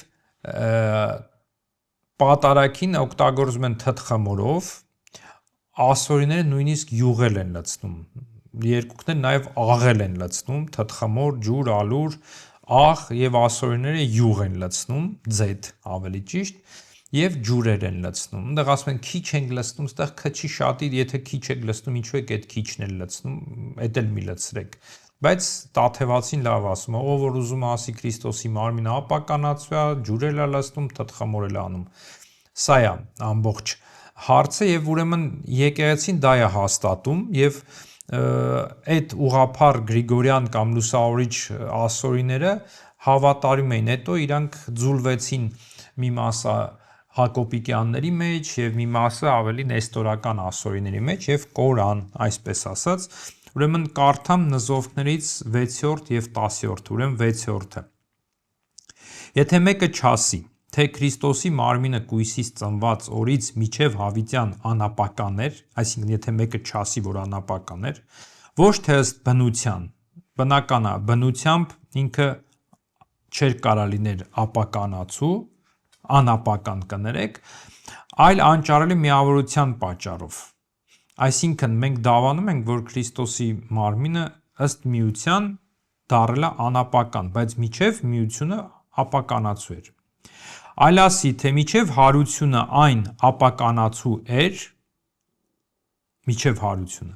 պատարակին օգտագործում են թթխմորով, ասորիները նույնիսկ յուղել են լցնում, երկուքները նաեւ աղել են լցնում, թթխմոր, ջուր, ալուր, աղ եւ ասորիները յուղ են լցնում, ձեթ ավելի ճիշտ եւ ջուրեր են լցնում։ Այնտեղ ասում են քիչ ենք լցնում, այստեղ քչի շատի, եթե քիչ եք լցնում, ինչու եք այդ քիչն էլ լցնում, այդ էլ մի լցրեք։ Բայց Տաթևացին լավ ասում է, ով որ ուզում է ասի Քրիստոսի մարմինը ապականացու է, ջուրել է լցնում, թթխմորել է անում։ Սա է ամբողջ հարցը եւ ուրեմն եկեղեցին դա է հաստատում եւ այդ ուղափառ Գրիգորյան կամ լուսավորիչ ասորիները հավատարիմ էին, հետո իրանք ձուլվեցին մի մասը Հակոբիկյանների մեջ եւ մի մասը ավելի նեստորական ասորիների մեջ եւ Կորան, այսպես ասած, ուրեմն կարդամ նզովքներից 6-րդ եւ 10-րդ, ուրեմն 6-րդը։ Եթե մեկը չասի, թե Քրիստոսի մարմինը կույսից ծնված օրից միջև հավիտյան անապական էր, այսինքն եթե մեկը չասի, որ անապական էր, ոչ թե ըստ բնության, բնական է, բնությամբ ինքը չէր կարա լիներ ապականացու, անապական կներեք, այլ անճարելի միավորության պատճառով։ Այսինքն մենք դավանում ենք, որ Քրիստոսի մարմինը ըստ միության դառել է անապական, բայց միջև միությունը ապականացու էր։ Այլ ասի, թե միջև հարությունը այն ապականացու էր, միջև հարությունը,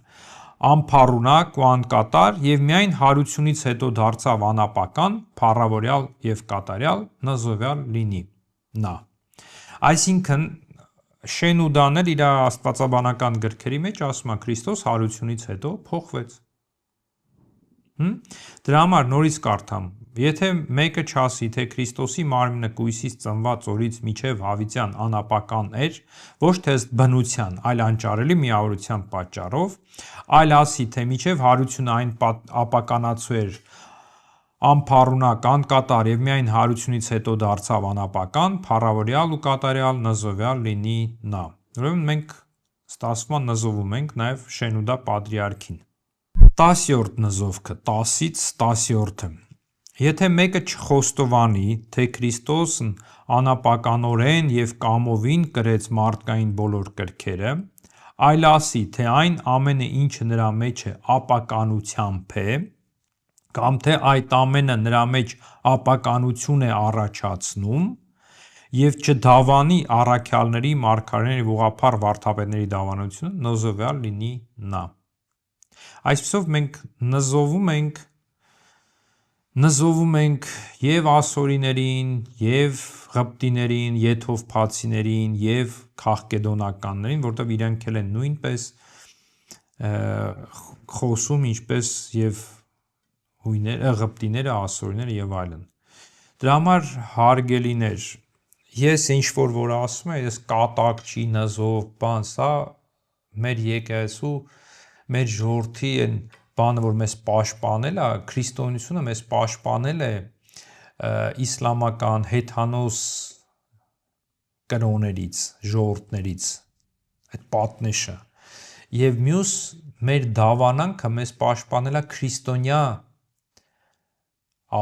անփառունակ ու անկատար եւ միայն հարությունից հետո դարձավ անապական, փառավորյալ եւ կատարյալ, նզովյալ լինի նա։ Այսինքն Շենուդան էլ իր աստվածաբանական գրքերի մեջ ասում է Քրիստոս հարությունից հետո փոխվեց։ Դրա համար նորից կարդամ, եթե մեկը չասի, թե Քրիստոսի մարմինը կույսից ծնված օրից միջև հավիտյան անապական էր, ոչ թե ըստ բնության, այլ անճարելի միավորության պատճառով, այլ ասի, թե միջև հարությունը այն ապականացու էր անփառունակ, անկատար եւ միայն հարությունից հետո դարձավ անապական, փառավորյալ ու կատարյալ, նզովյալ լինի նա։ Ուրեմն մենք ստասվում նզովում ենք նաեւ Շենուդա պատրիարքին։ 10-րդ նզովքը 10-ից 10-րդը Եթե մեկը չխոստովանի, թե Քրիստոսն անապականորեն և կամովին կրեց մարդկային բոլոր կրքերը, այլ ասի, թե այն ամենը, ինչը նրա մեջ է, ապականությամբ է, կամ թե այդ ամենը նրա մեջ ապականություն է առաջացնում, և չդավանի առաքյալների, մարգարեների, ուղղափառ վարդապետների դավանությունը, նզովյալ լինի նա։ Այսպիսով մենք նզովում ենք և ասորիներին, և ղպտիներին, եթովփացիներին և քաղկեդոնականներին, որտև իրենք էլ են նույնպես խոսում ինչպես և ղպտիները, ասորիները և այլն։ Դրա համար հարգելիներ, ես ինչ-որ որ ասում եմ, ես կատակչի, նզով, բան, սա մեր եկեղեցու, մեր ժողովրդի այն բանը, որ մեզ պաշտպանել է, քրիստոնեությունը մեզ պաշտպանել է իսլամական հեթանոս կրոններից, ժողովուրդներից, այդ պատնեշը, և մյուս մեր դավանանքը մեզ պաշտպանել է քրիստոնյա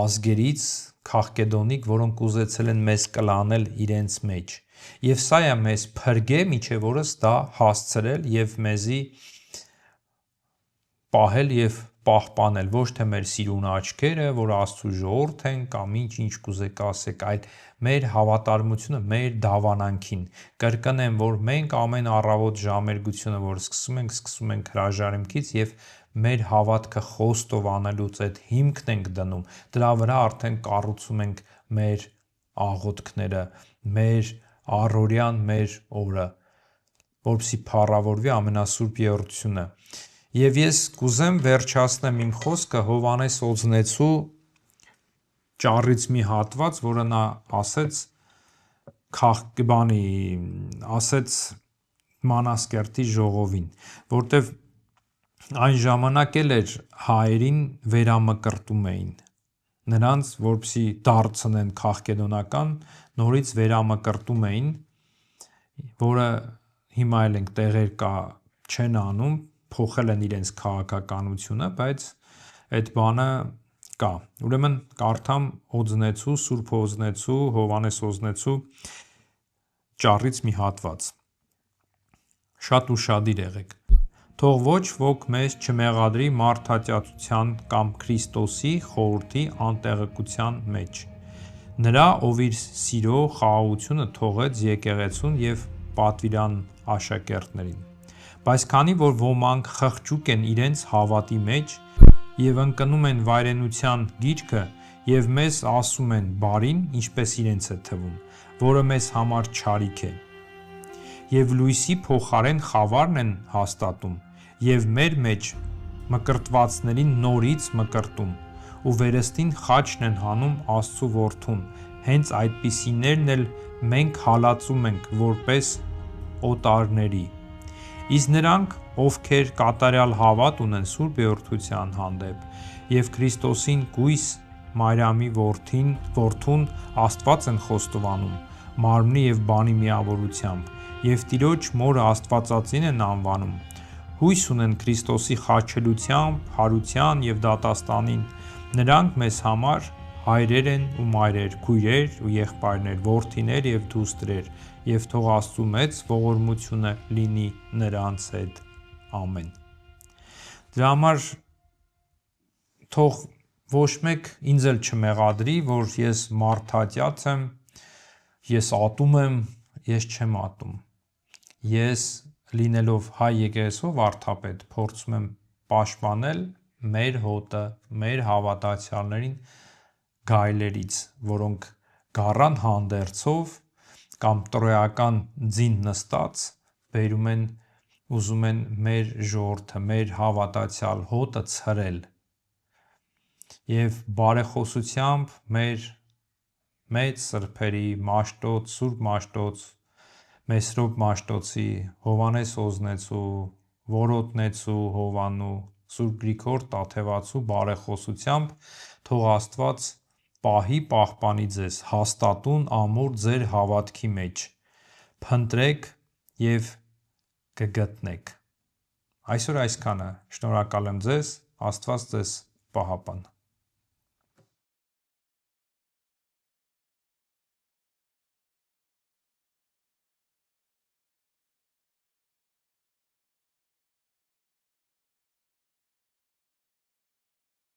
ազգերից, քաղկեդոնիկ, որոնք ուզեցել են մեզ կլանել իրենց մեջ, և սա է մեզ փրկե մինչև օրս դա հասցրել և մեզի պահել և պահպանել, ոչ թե մեր սիրուն աչքերը, որ Աստծու ժողովուրդ ենք, կամ ինչ կուզեք ասեք, այլ մեր հավատարմությունը մեր դավանանքին։ Կրկնեմ, որ մենք ամեն առավոտ ժամերգությունը, որ սկսում ենք հրաժարիմքից և մեր հավատքը խոստովանելուց այդ հիմքն ենք դնում, դրա վրա արդեն կառուցում ենք մեր աղոթքները, մեր առօրյան, մեր օրը, որպեսզի փառավորվի ամենասուրբ երրորդությունը։ Եվ ես կուզեմ վերջացնեմ իմ խոսքը Հովհաննես Օձնեցու ճառից մի հատված, որը նա ասեց Մանասկերտի ժողովին, որտև այն ժամանակ էլ էր հայերին վերամկրտում էին, նրանց, որպեսզի դարձնեն քաղկեդոնական, նորից վերամկրտում էին, որը հիմա էլ ենք տեղեր կա չեն անում, փոխել են իրենց քաղաքականությունը, բայց այդ բանը կա։ Ուրեմն կարդամ Օձնեցու, Սուրբ Օձնեցու, Հովհաննես Օձնեցու ճառից մի հատված։ Շատ ուշադիր եղեք։ Թող ոչ ոք մեզ չմեղադրի մարդատյացության կամ Քրիստոսի խորհրդի անտեղեկության մեջ։ Նրա, ով իր սիրո խաղաղությունը թողեց եկեղեցուն և պատվիրան աշակերտներին։ Բայց քանի որ ոմանք խղճուկ են իրենց հավատի մեջ և ընկնում են վայրենության գիրկը և մեզ ասում են բարին, ինչպես իրենց է թվում, որը մեզ համար չարիք է, և լույսի փոխարեն խավարն են հաստատում և մեր մեջ մկրտվածներին նորից մկրտում ու վերստին խաչն են հանում Աստծու որդուն, հենց այդպիսիներն էլ մենք հալածում ենք որպես օտարների։ Իսկ նրանք, ովքեր կատարյալ հավատ ունեն Սուրբ Երրորդության հանդեպ և Քրիստոսին կույս Մարիամի որդուն Աստված են խոստովանում մարմնի և բանի միավորությամբ և Տիրոջ մորը Աստվածածին են անվանում, հույս ունեն Քրիստոսի խաչելությամբ, հարության և դատաստանին, նրանք մեզ համար հայրեր են ու մայրեր, քույրեր ու եղբայրներ, որդիներ և դուստրեր, և թող Աստծու մեծ ողորմությունը լինի նրանց հետ։ Ամեն։ Դրա համար թող ոչ մեկ ինձ էլ չմեղադրի, որ ես մարդատյաց եմ, ես ատում եմ, ես չեմ ատում։ Ես լինելով հայ եկեղեցու վարդապետ փորձում եմ պաշտպանել մեր հոտը, մեր հավատացյալներին գայլերից, որոնք գառան հանդերձով կամ տրոյական ձին նստած բերում են, ուզում են մեր ժողովուրդը, մեր հավատացյալ հոտը ցրել և բարեխոսությամբ մեր մեծ սրբերի Մաշտոց, Սուրբ Մաշտոց, Մեսրոպ Մաշտոցի, Հովհաննես Օձնեցու, Որոտնեցու Հովհաննու, Սուրբ Գրիգոր Տաթևացու բարեխոսությամբ թող Աստված պահի, պահպանի ձեզ հաստատուն ամուր ձեր հավատքի մեջ, փնտրեք և կգտնեք։ Այսօր այսքանը, շնորհակալ եմ ձեզ, Աստված ձեզ պահապան։